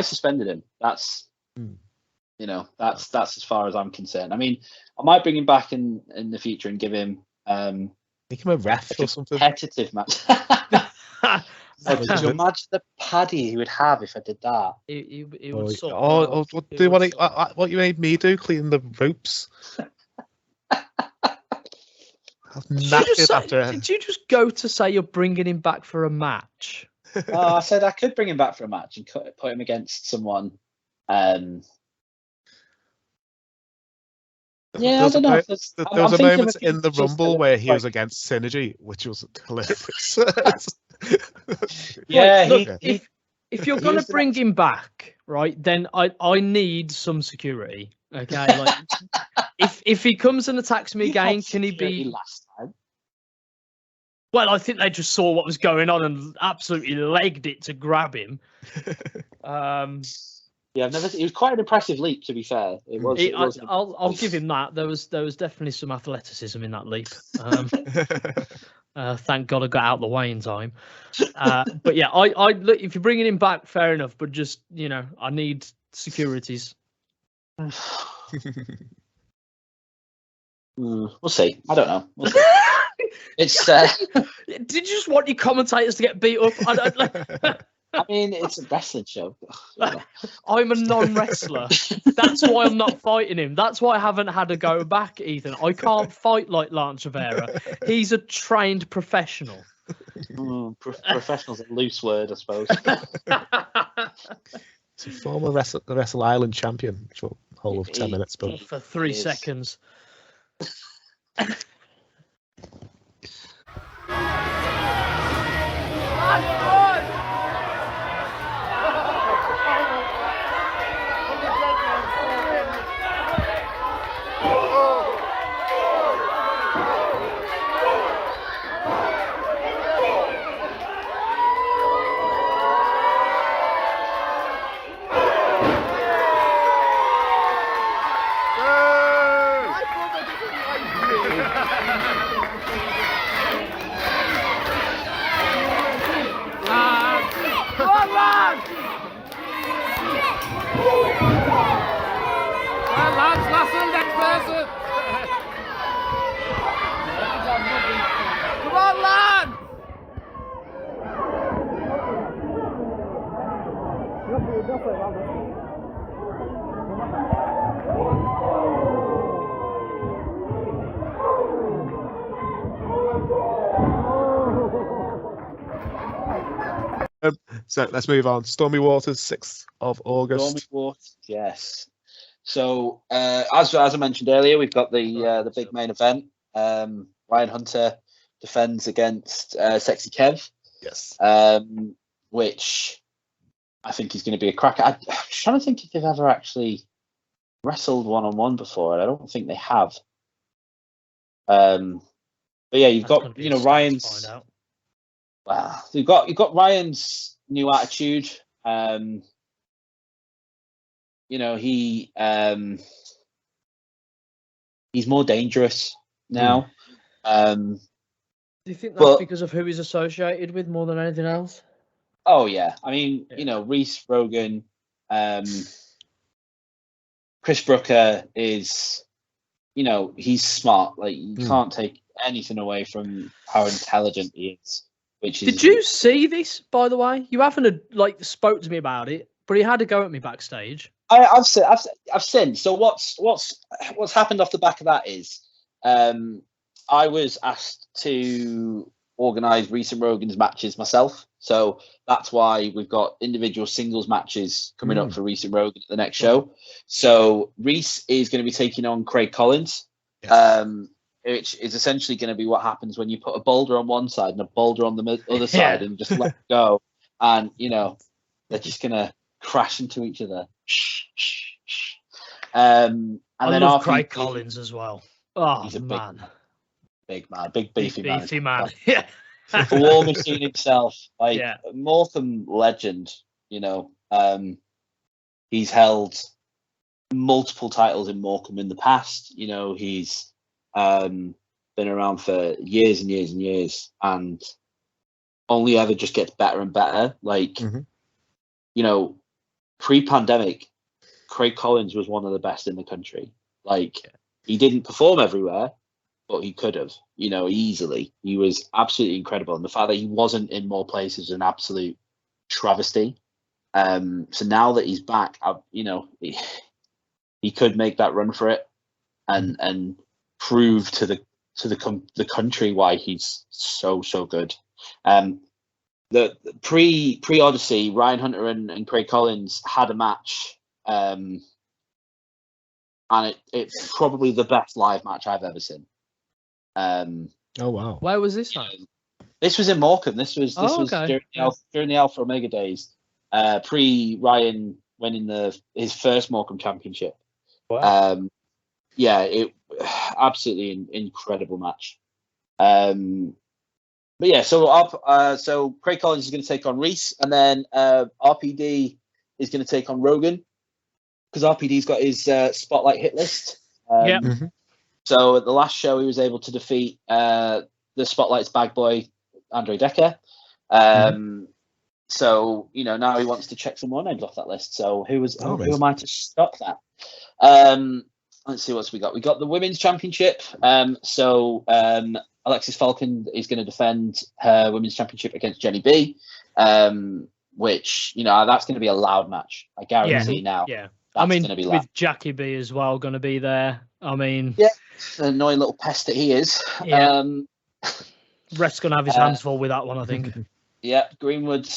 suspended him. That's that's as far as I'm concerned. I mean, I might bring him back in the future and give him make him a ref or something. Competitive match. Could you imagine the paddy he would have if I did that? He would what you made me do, clean the ropes. Did you just go to say you're bringing him back for a match? I said I could bring him back for a match and put him against someone. I don't know. There was a moment in the Rumble where he was against Synergy, which was hilarious. If you're going to bring him back, right, then I need some security. Okay, like if he comes and attacks me again, can he be? Last time. Well, I think they just saw what was going on and absolutely legged it to grab him. Yeah, it was quite an impressive leap, to be fair. It was. I'll give him that. There was definitely some athleticism in that leap. Thank God I got out of the way in time. But yeah, I look, if you're bringing him back, fair enough. But just I need securities. We'll see. I don't know. We'll see. It's. Did you just want your commentators to get beat up? I mean, it's a wrestling show. I'm a non-wrestler. That's why I'm not fighting him. That's why I haven't had a go back, Ethan. I can't fight like Lance Rivera. He's a trained professional. Professional's a loose word, I suppose. It's a former Wrestle Island champion for the whole of 10 minutes. But for 3 seconds. So let's move on. Stormy Waters, 6th of August. Stormy Waters, yes. So as I mentioned earlier, we've got the big main event. Ryan Hunter defends against Sexy Kev. Yes. Which I think is going to be a cracker. I'm trying to think if they've ever actually wrestled one-on-one before, and I don't think they have. But yeah, you've got Ryan's. Well, you've got Ryan's new attitude. He's more dangerous now. Do you think that's because of who he's associated with more than anything else? Oh yeah, I mean, Reese Rogan, Chris Brooker is, he's smart. Like you can't take anything away from how intelligent he is. Did you see this, by the way? You haven't spoke to me about it, but he had a go at me backstage. I've seen. So what's happened off the back of that is, I was asked to organise Reese and Rogan's matches myself. So that's why we've got individual singles matches coming up for Reese and Rogan at the next show. So Reese is going to be taking on Craig Collins, which is essentially going to be what happens when you put a boulder on one side and a boulder on the other side and just let it go. And, they're just going to crash into each other. And I then love Craig Collins as well. Oh, he's a man. Big man, big beefy man. Beefy man. Yeah. The War Machine himself, Morecambe legend. He's held multiple titles in Morecambe in the past. He's been around for years and years and years, and only ever just gets better and better. Pre-pandemic, Craig Collins was one of the best in the country. He didn't perform everywhere, but he could have, easily. He was absolutely incredible. And the fact that he wasn't in more places is an absolute travesty. So now that he's back, he could make that run for it and prove to the country why he's so good. The pre-Odyssey, Ryan Hunter and Craig Collins had a match, and it's probably the best live match I've ever seen. Oh wow! Where was this at? This was in Morecambe. This was during the Alpha Omega days, pre Ryan winning his first Morecambe championship. Wow. It absolutely incredible match. So Craig Collins is going to take on Reese, and then RPD is going to take on Rogan, because RPD's got his spotlight hit list. So at the last show, he was able to defeat the Spotlight's bag boy, Andre Dekker. So, now he wants to check some more names off that list. So who am I to stop that? Let's see what we got. We got the Women's Championship. Alexis Falcon is going to defend her Women's Championship against Jenny B, which, that's going to be a loud match. I guarantee now. Yeah. That's going to be loud. With Jackie B as well going to be there. The annoying little pest that he is. Yeah. Rhett's going to have his hands full with that one, I think. Yeah, Greenwood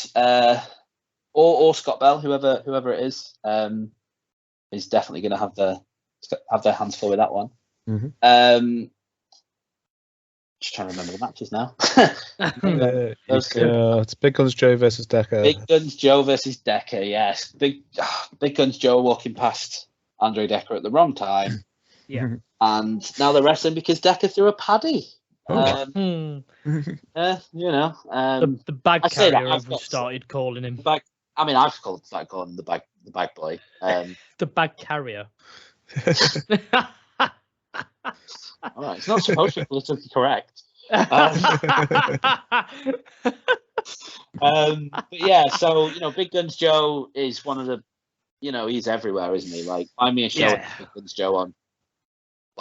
or Scott Bell, whoever it is definitely going to have their hands full with that one. Just trying to remember the matches now. It's Big Guns Joe versus Dekker. Big Guns Joe versus Dekker, yes. Big Guns Joe walking past Andre Dekker at the wrong time. Yeah. And now they're wrestling because Dekker threw a paddy. The bag I carrier, as we started calling him. I've started calling him the bag boy. The bag carrier. All right, it's not supposed to be politically correct. Big Guns Joe is one of the, he's everywhere, isn't he? Find me a show with Big Guns Joe on.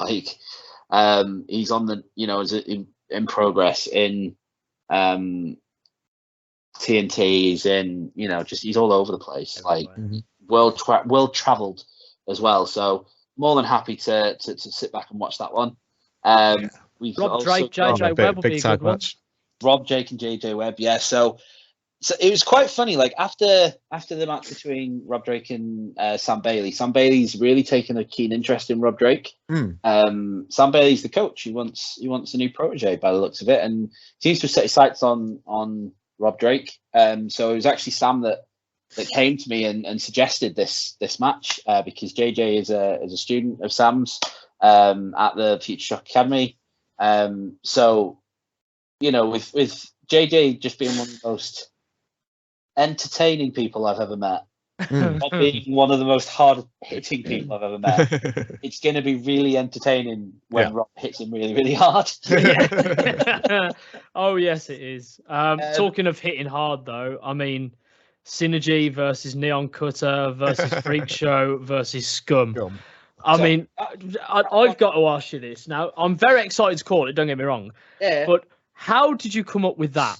He's on the, is in progress in TNT. He's in, he's all over the place. World traveled as well. So more than happy to sit back and watch that one. Rob Drake, JJ Webb will be a good one. Rob, Jake, and JJ Webb. Yeah. So it was quite funny. After the match between Rob Drake and Sam Bailey, Sam Bailey's really taken a keen interest in Rob Drake. Sam Bailey's the coach. He wants a new protege by the looks of it, and seems to have set his sights on Rob Drake. So it was actually Sam that came to me and suggested this match because JJ is a student of Sam's at the Future Shock Academy. With JJ just being one of the most entertaining people I've ever met, not being one of the most hard-hitting people I've ever met, it's going to be really entertaining when Rob hits him really, really hard. Oh, yes, it is. Talking of hitting hard, though, Synergy versus Neon Cutter versus Freak Show versus Scum. I've got to ask you this now. I'm very excited to call it, don't get me wrong. Yeah. But how did you come up with that?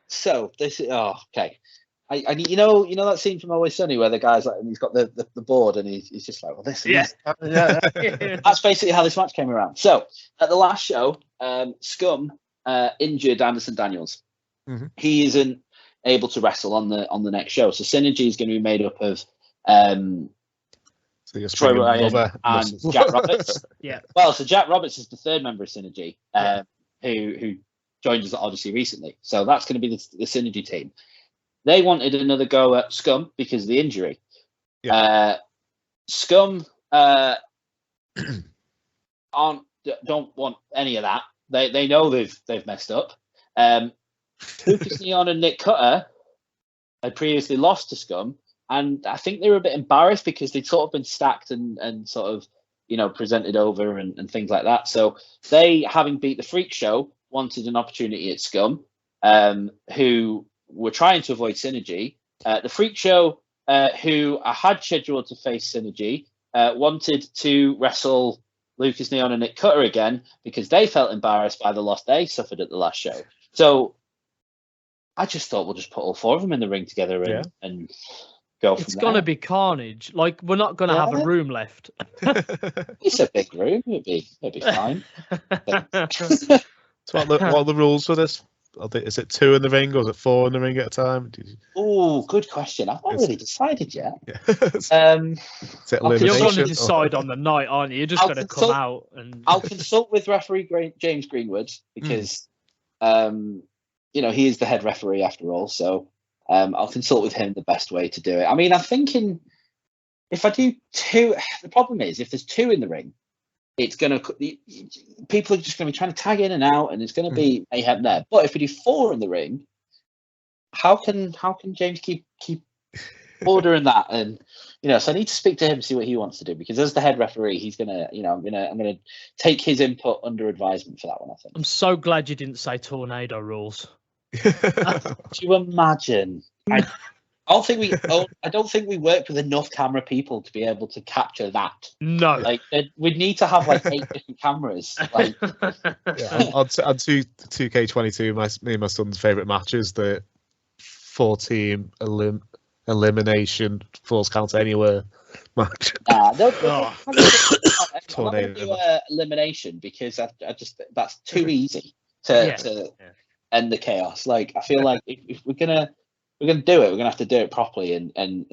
So this is okay. you know that scene from Always Sunny where the guy's like, and he's got the board, and he's just like, well, this. Yeah. That's basically how this match came around. So at the last show, Scum injured Anderson Daniels. Mm-hmm. He isn't able to wrestle on the next show. So Synergy is going to be made up of Troy Ryan and Jack Roberts. Yeah. Well, so Jack Roberts is the third member of Synergy, who joined us at Odyssey recently. So that's going to be the Synergy team. They wanted another go at Scum because of the injury. Yeah. Scum don't want any of that. They know they've messed up. Lucas Neon and Nick Cutter had previously lost to Scum, and I think they were a bit embarrassed because they'd sort of been stacked and sort of, presented over and things like that. So they, having beat the Freak Show, wanted an opportunity at Scum, who were trying to avoid Synergy. The Freak Show, who I had scheduled to face Synergy, wanted to wrestle Lucas Neon and Nick Cutter again because they felt embarrassed by the loss they suffered at the last show. So I just thought we'll just put all four of them in the ring together and go from It's going to be carnage. Like, we're not going to have a room left. It's a big room. It'll be fine. So what are the rules for this? Is it 2 in the ring or is it 4 in the ring at a time? Oh, good question. I've not really decided yet. Yeah. You're going to decide on the night, aren't you? You're just going to come out and. I'll consult with referee James Greenwood because, he is the head referee after all. So I'll consult with him the best way to do it. I mean, I'm thinking if I do 2, the problem is if there's 2 in the ring, it's going to, people are just going to be trying to tag in and out, and it's going to be mayhem there. But if we do 4 in the ring, how can James keep ordering that? And so I need to speak to him, see what he wants to do, because as the head referee, he's gonna, I'm gonna take his input under advisement for that one. I think. I'm so glad you didn't say tornado rules. Do you imagine? I don't think we worked with enough camera people to be able to capture that. No, like we'd need to have like 8 different cameras. Like, on 2K22, me and my son's favourite matches, the 4-team elimination falls count anywhere match. Tornado elimination because I just that's too easy to end the chaos. Like I feel like if we're gonna do it, we're gonna have to do it properly and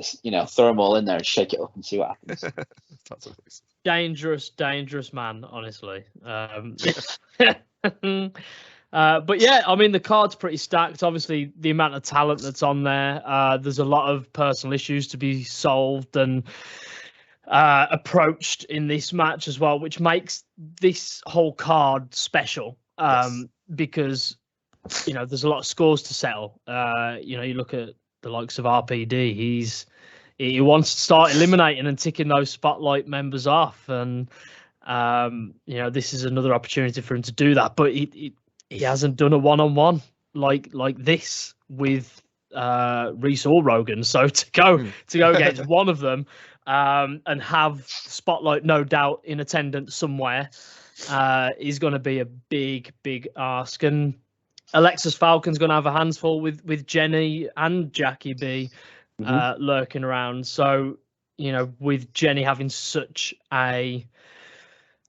throw them all in there and shake it up and see what happens. Dangerous man, honestly. But yeah, I mean, the card's pretty stacked. Obviously, the amount of talent that's on there, there's a lot of personal issues to be solved and approached in this match as well, which makes this whole card special because, there's a lot of scores to settle. You look at the likes of RPD, he wants to start eliminating and ticking those spotlight members off. And, this is another opportunity for him to do that. But he hasn't done a one-on-one like this with Reese or Rogan. So to go against one of them and have Spotlight no doubt in attendance somewhere is going to be a big ask. And Alexis Falcon's going to have a hands full with Jenny and Jackie B lurking around. So with Jenny having such a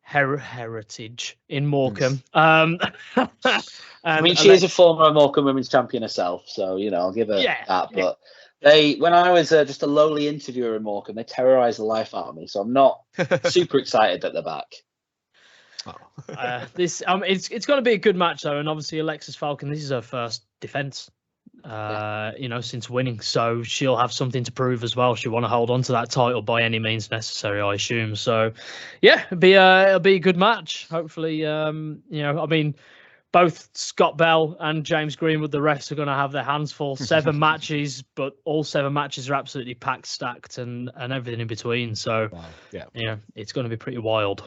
heritage in Morecambe. I mean, she is a former Morecambe Women's Champion herself, so I'll give her that. But when I was just a lowly interviewer in Morecambe, they terrorised the life out of me. So I'm not super excited that they're back. It's going to be a good match though, and obviously Alexis Falcon, this is her first defence. Since winning, so she'll have something to prove as well. She'll want to hold on to that title by any means necessary, I assume. So, yeah, it'll be a good match. Hopefully, I mean, both Scott Bell and James Greenwood, the refs, are going to have their hands full. 7 matches, but all 7 matches are absolutely packed, stacked, and everything in between. So, it's going to be pretty wild.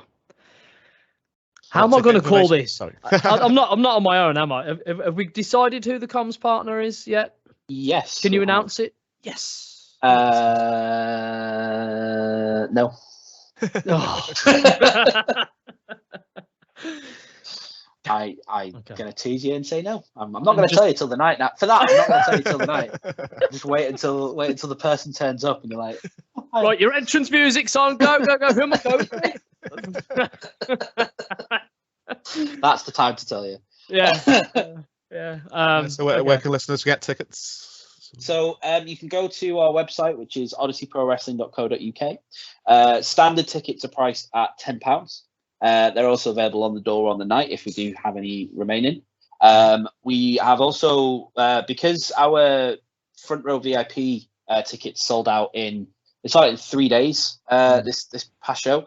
How am I going to call this? Sorry. I'm not on my own, am I? Have we decided who the comms partner is yet? Yes. Can you announce it? Yes. No. I'm going to tease you and say no. I'm not going to tell you till the night. Now, for that, I'm not going to tell you till the night. Just wait until the person turns up and you're like, right, your entrance music's on. Go. Who am I going with? That's the time to tell you. Yeah. Yeah. So where can listeners get tickets? So you can go to our website, which is odysseyprowrestling.co.uk. Standard tickets are priced at £10. They're also available on the door on the night if we do have any remaining. We have also, because our front row VIP tickets sold out in 3 days this past show.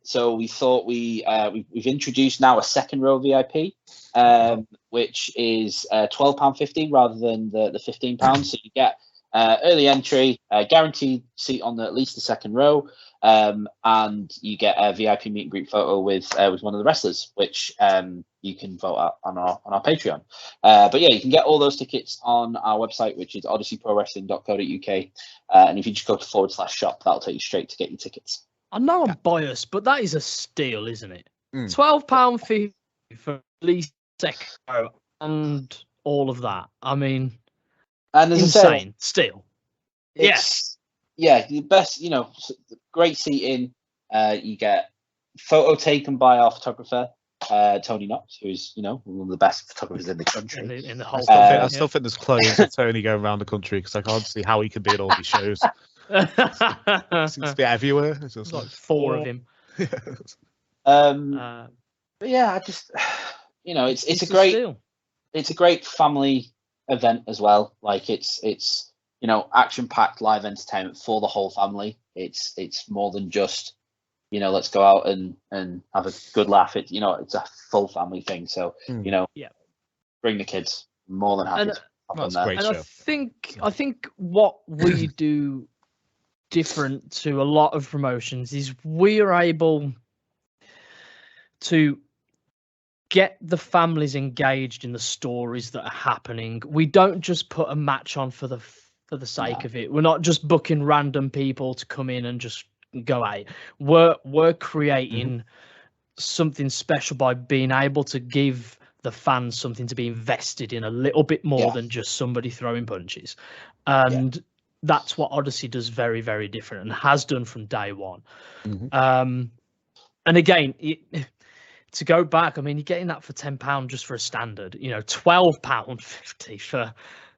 So we thought we've introduced now a second row VIP, which is £12.50 rather than the £15. So you get early entry, guaranteed seat on at least the second row, and you get a VIP meet and greet photo with one of the wrestlers, which you can vote out on our Patreon. But yeah, you can get all those tickets on our website, which is odysseyprowrestling.co.uk, and if you just go to /shop, that'll take you straight to get your tickets. I know I'm biased, but that is a steal, isn't it? £12.50 for at least second row and all of that. I mean, and insane. Still, yes, yeah, the best. Great seating. You get photo taken by our photographer, Tony Knox, who's one of the best photographers in the country. In the whole. I still think there's clones of Tony going around the country because I can't see how he could be at all these shows. Seems to be everywhere. It's just like 4 of him. But yeah, I just it's a great family event as well. Like it's action packed live entertainment for the whole family. It's more than just let's go out and have a good laugh. It's a full family thing. So bring the kids. More than happy. That's a great show. I think what we do different to a lot of promotions is we are able to get the families engaged in the stories that are happening. We don't just put a match on for the sake of it. We're not just booking random people to come in and just go out. We're creating something special by being able to give the fans something to be invested in a little bit more than just somebody throwing punches. And that's what Odyssey does very, very different and has done from day one. And again, to go back, I mean, you're getting that for £10 just for a standard, £12.50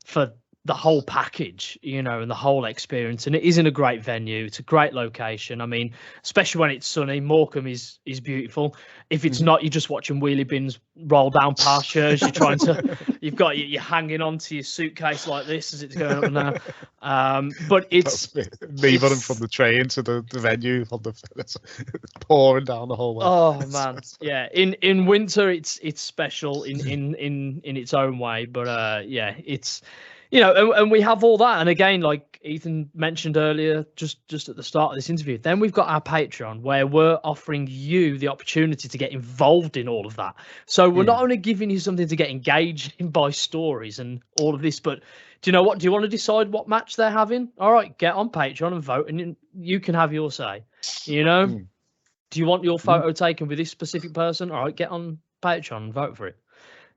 for the whole package, and the whole experience. And it is in a great venue. It's a great location. I mean, especially when it's sunny. Morecambe is beautiful. If it's not, you're just watching wheelie bins roll down past you as you're trying to, you're hanging onto your suitcase like this as it's going up and down. But it's me running from the train to the venue on the pouring down the whole way. Oh man, yeah. In winter, it's special in its own way. But it's. And we have all that. And again, like Ethan mentioned earlier, just at the start of this interview, then we've got our Patreon where we're offering you the opportunity to get involved in all of that. So we're not only giving you something to get engaged in by stories and all of this, but do you know what? Do you want to decide what match they're having? All right, get on Patreon and vote, and you can have your say. Do you want your photo taken with this specific person? All right, get on Patreon and vote for it.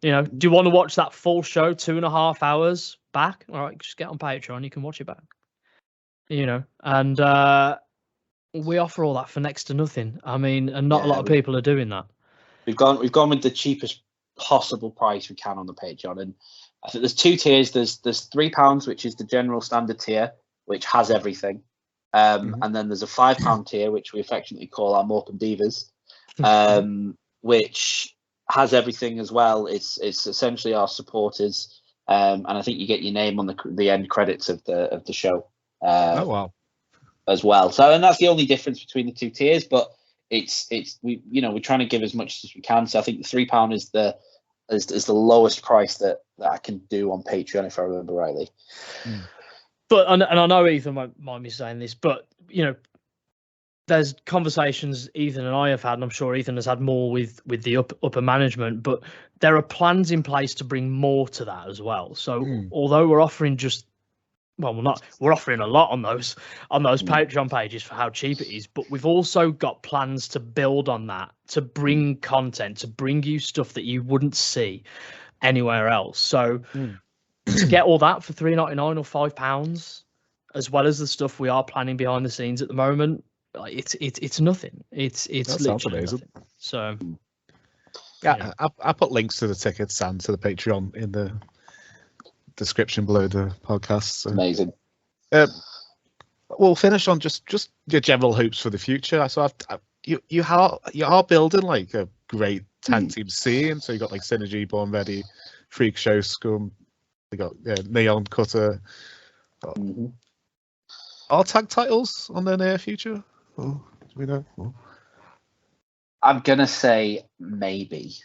Do you want to watch that full show, 2.5 hours back? All right, just get on Patreon. You can watch it back. And we offer all that for next to nothing. I mean, and not a lot of people are doing that. We've gone with the cheapest possible price we can on the Patreon, and I think there's 2 tiers. There's £3, which is the general standard tier, which has everything, and then there's a £5 tier, which we affectionately call our Morecambe Divas, which has everything as well. It's essentially our supporters, and I think you get your name on the end credits of the show. Oh wow! As well. So, and that's the only difference between the 2 tiers. But we're trying to give as much as we can. So I think the £3 is the lowest price that I can do on Patreon, if I remember rightly. But and I know Ethan won't mind me saying this, but there's conversations Ethan and I have had, and I'm sure Ethan has had more with the upper management, but there are plans in place to bring more to that as well. So although we're offering just we're offering a lot on those Patreon pages for how cheap it is, but we've also got plans to build on that, to bring content, to bring you stuff that you wouldn't see anywhere else. So to get all that for $3.99 or £5, as well as the stuff we are planning behind the scenes at the moment, it's nothing. It's literally nothing. So yeah, I put links to the tickets and to the Patreon in the description below the podcast. So. Amazing. We'll finish on just your general hopes for the future. So you are building like a great tag team scene. So you got like Synergy, Born Ready, Freak Show, Scum. We got Neon Cutter. Are tag titles on the near future? Oh, do we know? Oh. I'm gonna say maybe.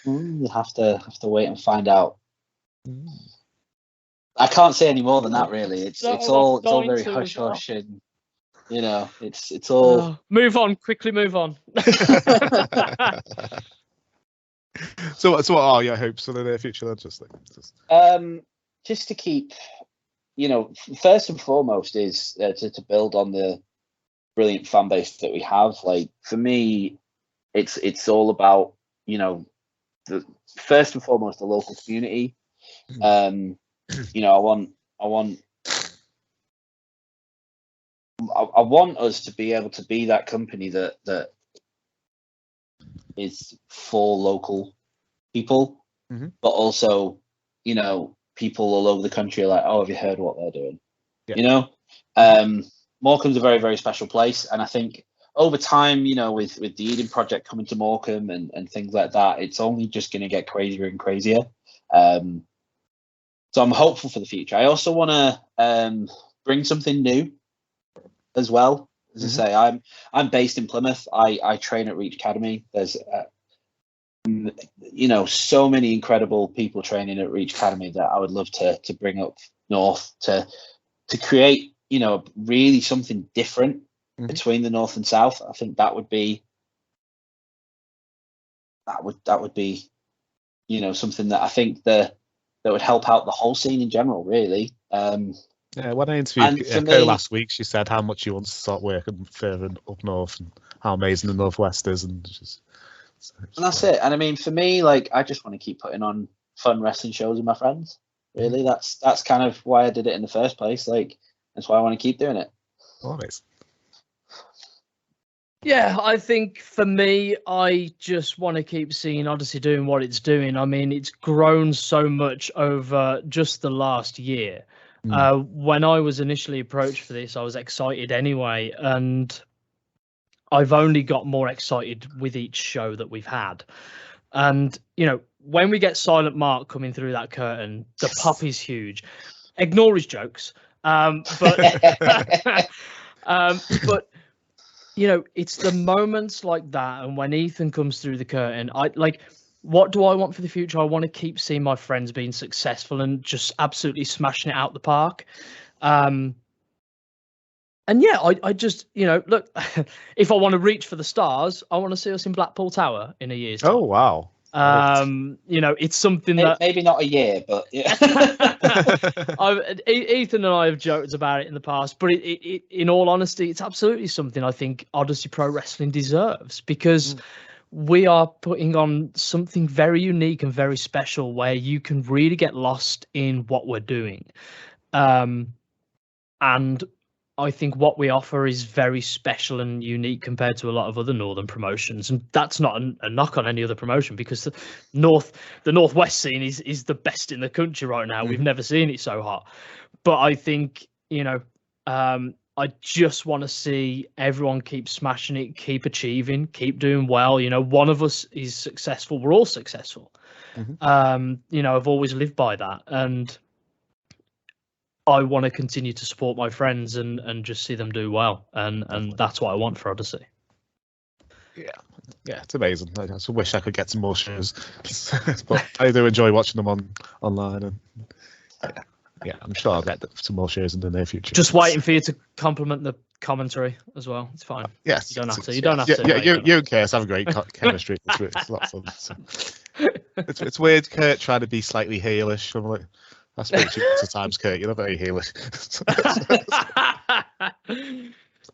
You have to wait and find out. I can't say any more than that. Really, it's all very hush hush, and you know, it's all. Move on quickly. Move on. So what are your hopes for the near future? Just to keep, you know, first and foremost is to build on the brilliant fan base that we have. Like for me, it's all about, you know, first and foremost the local community. You know, I want us to be able to be that company that is for local people, but also, you know, people all over the country are like, oh, have you heard what they're doing? Yeah. You know, Morecambe's a very, very special place, and I think over time, you know, with the Eden Project coming to Morecambe and things like that, it's only just going to get crazier and crazier. So I'm hopeful for the future. I also want to bring something new as well. As I say, I'm based in Plymouth. I train at Reach Academy. There's you know, so many incredible people training at Reach Academy that I would love to bring up north to create, you know, really something different between the north and south. I think that would be you know, something that I think that would help out the whole scene in general, really. Yeah, when I interviewed Echo last week, she said how much she wants to start working further up north and how amazing the Northwest is, and that's it. And I mean, for me, like, I just want to keep putting on fun wrestling shows with my friends. Really, that's kind of why I did it in the first place. Like, that's why I want to keep doing it. Always. Yeah, I think for me, I just want to keep seeing Odyssey doing what it's doing. I mean, it's grown so much over just the last year. When I was initially approached for this, I was excited anyway, and I've only got more excited with each show that we've had. And, you know, when we get Silent Mark coming through that curtain, the pop is huge. Ignore his jokes. But you know, it's the moments like that, and when Ethan comes through the curtain, what do I want for the future? I want to keep seeing my friends being successful and just absolutely smashing it out the park. And yeah, I just, you know, look, if I want to reach for the stars, I want to see us in Blackpool Tower in a year's time. Oh, wow. You know, it's something that maybe not a year, but yeah. Ethan and I have joked about it in the past, but it in all honesty, it's absolutely something I think Odyssey Pro Wrestling deserves, because we are putting on something very unique and very special where you can really get lost in what we're doing. And I think what we offer is very special and unique compared to a lot of other northern promotions, and that's not a knock on any other promotion, because the northwest scene is the best in the country right now. We've never seen it so hot, but I think, you know, I just want to see everyone keep smashing it, keep achieving, keep doing well. You know, one of us is successful, we're all successful. You know, I've always lived by that, and I want to continue to support my friends and just see them do well, and that's what I want for Odyssey. Yeah, it's amazing. I just wish I could get some more shows, but I do enjoy watching them online, and yeah, I'm sure I'll get some more shows in the near future. Just waiting for you to compliment the commentary as well. It's fine. Yes, you don't have to. You don't have to. Yeah, you and Case have a great chemistry. It's lots of fun. So. It's weird, Kurt trying to be slightly heelish. I'm like, I spoke to you lots of times, Kurt. You're not very heelish.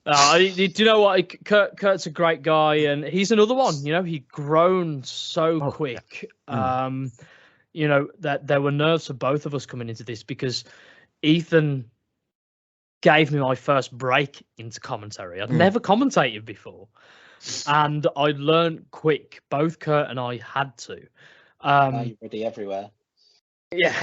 Do you know what? Kurt's a great guy, and he's another one. You know, he'd grown so quick. You know, that there were nerves for both of us coming into this because Ethan gave me my first break into commentary. I'd never commentated before, and I learned quick. Both Kurt and I had to. Now you're ready everywhere. Yeah.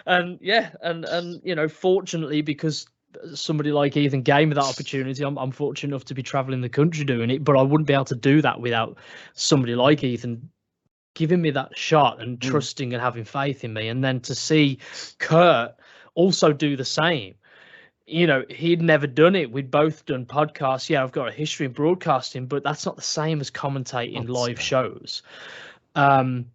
and you know, fortunately, because somebody like Ethan gave me that opportunity, I'm fortunate enough to be traveling the country doing it, but I wouldn't be able to do that without somebody like Ethan giving me that shot and trusting and having faith in me. And then to see Kurt also do the same. You know, he'd never done it. We'd both done podcasts. Yeah, I've got a history in broadcasting, but that's not the same as commentating live shows. And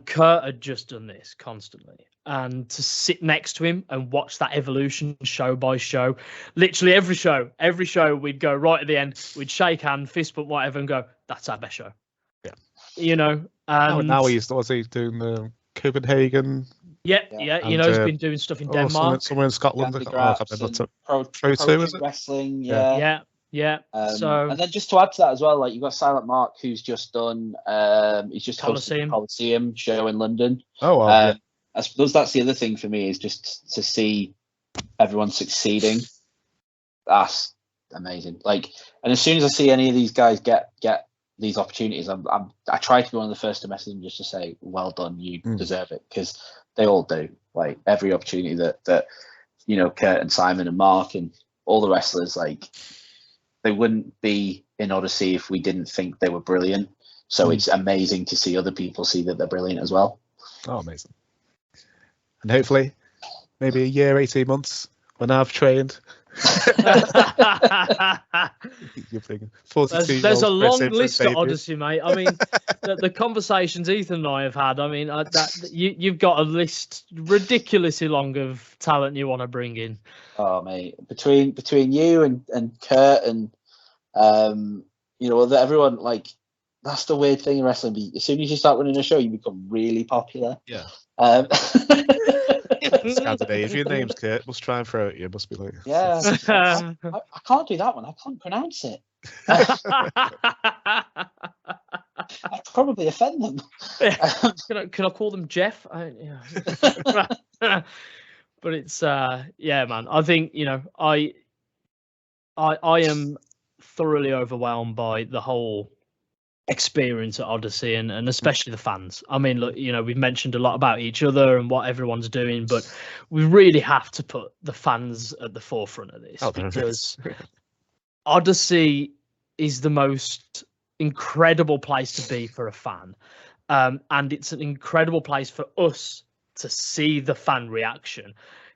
Kurt had just done this constantly. And to sit next to him and watch that evolution show by show, literally every show we'd go right at the end, we'd shake hand, fist bump, whatever, and go, that's our best show. Yeah. You know? Now he's doing the Copenhagen. Yeah. You know, he's been doing stuff in Denmark. Somewhere in Scotland. Pro 2, is it? Wrestling, yeah. So, and then just to add to that as well, like you've got Silent Mark, who's just done, he's just hosted the Coliseum show in London. Oh, wow. I suppose that's the other thing for me is just to see everyone succeeding. That's amazing. Like, and as soon as I see any of these guys get these opportunities, I try to be one of the first to message them just to say, well done, you deserve it, because they all do. Like every opportunity that you know, Kurt and Simon and Mark and all the wrestlers, like they wouldn't be in Odyssey if we didn't think they were brilliant. So it's amazing to see other people see that they're brilliant as well. Oh, amazing. And hopefully, maybe a year, 18 months, when I've trained. You're thinking, there's a long list at Odyssey, mate. I mean, the conversations Ethan and I have had, I mean, you've got a list ridiculously long of talent you want to bring in. Oh, mate, between you and Kurt and you know, everyone, like, that's the weird thing in wrestling. As soon as you start running a show, you become really popular. Yeah. Scandinavian names, Kurt. Must try and throw it. You must be like, yeah. I can't do that one. I can't pronounce it. I'd probably offend them. Can I call them Jeff? Yeah. But it's yeah, man. I think, you know, I am thoroughly overwhelmed by the whole experience at Odyssey and especially the fans. I mean, look, you know, we've mentioned a lot about each other and what everyone's doing, but we really have to put the fans at the forefront of this because Odyssey is the most incredible place to be for a fan. And it's an incredible place for us to see the fan reaction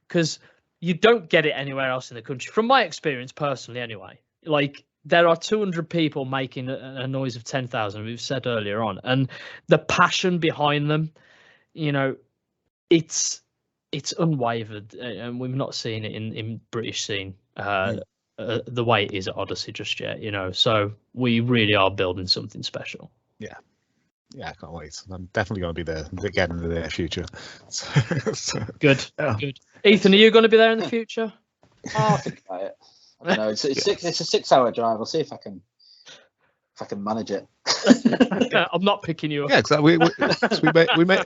because you don't get it anywhere else in the country. From my experience personally, anyway, like, there are 200 people making a noise of 10,000, we've said earlier on. And the passion behind them, you know, it's unwavered. And we've not seen it in British scene the way it is at Odyssey just yet, you know. So we really are building something special. Yeah. Yeah, I can't wait. I'm definitely going to be there again in the near future. Good. Ethan, are you going to be there in the future? I'll think about it. I don't know. It's a 6-hour drive. I'll see if I can manage it. I'm not picking you up. Yeah, exactly.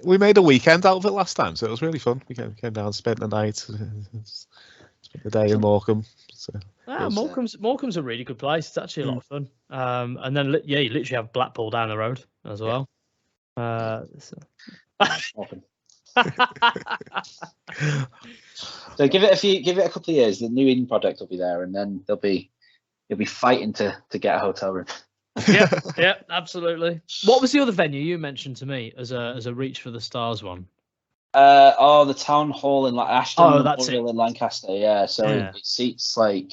We made a weekend out of it last time, so it was really fun. We came down, spent the night, spent the day in Morecambe. So Morecambe's a really good place. It's actually a lot of fun. And then you literally have Blackpool down the road as well. So give it a couple of years. The new Eden project will be there, and then you'll be fighting to get a hotel room. yeah, absolutely. What was the other venue you mentioned to me as a Reach for the Stars one? The town hall in Ashton. Oh, that's it. In Lancaster. Yeah, so it seats like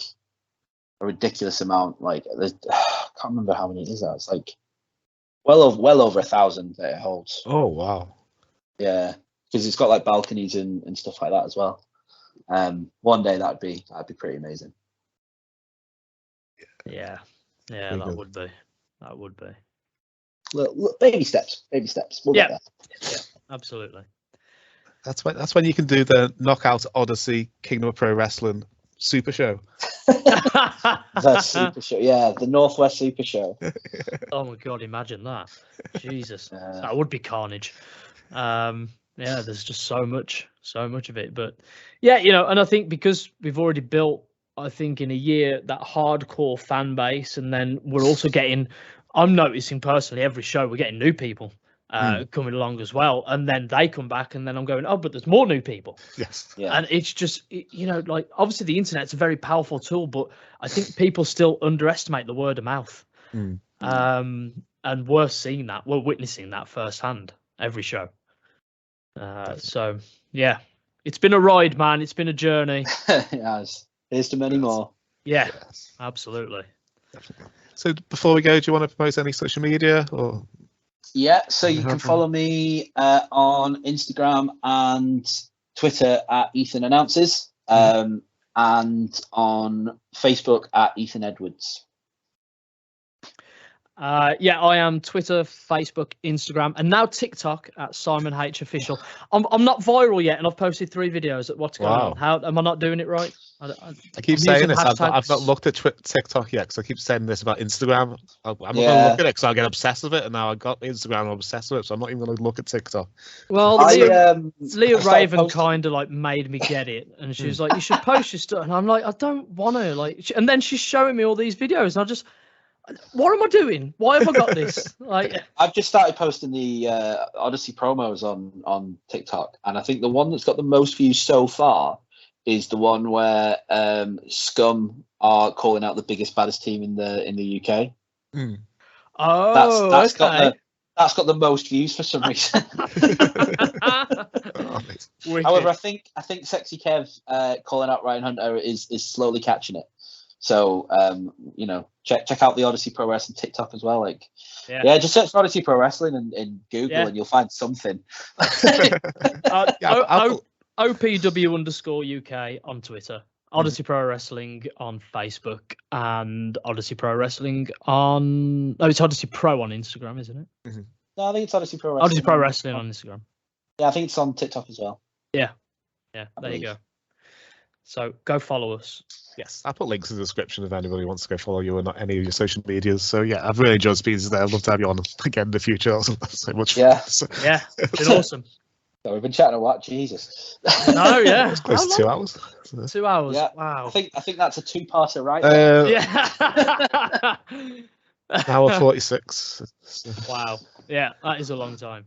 a ridiculous amount. Like, I can't remember how many it is. It's like well over 1,000 that it holds. Oh wow. Yeah. Because it's got like balconies and stuff like that as well. One day that'd be pretty amazing. Yeah, that would be. Look, baby steps. We'll get there. Yeah, absolutely. That's when you can do the Knockout Odyssey Kingdom of Pro Wrestling Super Show. The Super Show, yeah, the Northwest Super Show. Oh my God, imagine that! Jesus, that would be carnage. Yeah, there's just so much of it. But yeah, and I think because we've already built, I think in a year, that hardcore fan base, and then we're also getting, I'm noticing personally every show we're getting new people coming along as well, and then they come back, and then I'm going, oh, but there's more new people. Yes. Yeah. And it's just, like obviously the internet's a very powerful tool, but I think people still underestimate the word of mouth. And we're seeing that, we're witnessing that firsthand every show. So yeah, it's been a ride, man. It's been a journey. Yes. Here's to many more. Yeah, absolutely. Definitely. So before we go, do you want to promote any social media or? Yeah, so you can follow me on Instagram and Twitter at Ethan Announces, and on Facebook at Ethan Edwards. Yeah, I am Twitter, Facebook, Instagram, and now TikTok at Simon H Official. I'm not viral yet, and I've posted 3 videos. At what's going on? How am I not doing it right? I keep saying this. I've not looked at TikTok yet because I keep saying this about Instagram. I'm not going to look at it because I get obsessed with it, and now I got Instagram. I'm obsessed with it, so I'm not even going to look at TikTok. Well, Leah Raven kind of like made me get it, and she was like, "You should post your stuff," and I'm like, "I don't want to." And then she's showing me all these videos, and I just. What am I doing? Why have I got this? I've just started posting the Odyssey promos on TikTok, and I think the one that's got the most views so far is the one where Scum are calling out the biggest, baddest team in the UK. Oh, that's got the most views for some reason. However, I think Sexy Kev calling out Ryan Hunter is slowly catching it. So check out the Odyssey Pro Wrestling TikTok as well. Just search for Odyssey Pro Wrestling in Google and you'll find something. OPW_UK on Twitter, Odyssey Pro Wrestling on Facebook, and Odyssey Pro Wrestling on. No, it's Odyssey Pro on Instagram, isn't it? No, I think it's Odyssey Pro Wrestling. Odyssey Pro Wrestling on Instagram. Yeah, I think it's on TikTok as well. Yeah. There you go. So go follow us. Yes, I'll put links in the description if anybody wants to go follow you on any of your social medias. So yeah, I've really enjoyed speaking today. I'd love to have you on again in the future. So much. Yeah, yeah, it's been awesome. So we've been chatting a lot. Jesus. No, yeah, it's close to 2 hours. 2 hours. Yeah. Wow. I think that's a 2-parter, right? Yeah. Hour 46. Wow. Yeah, that is a long time.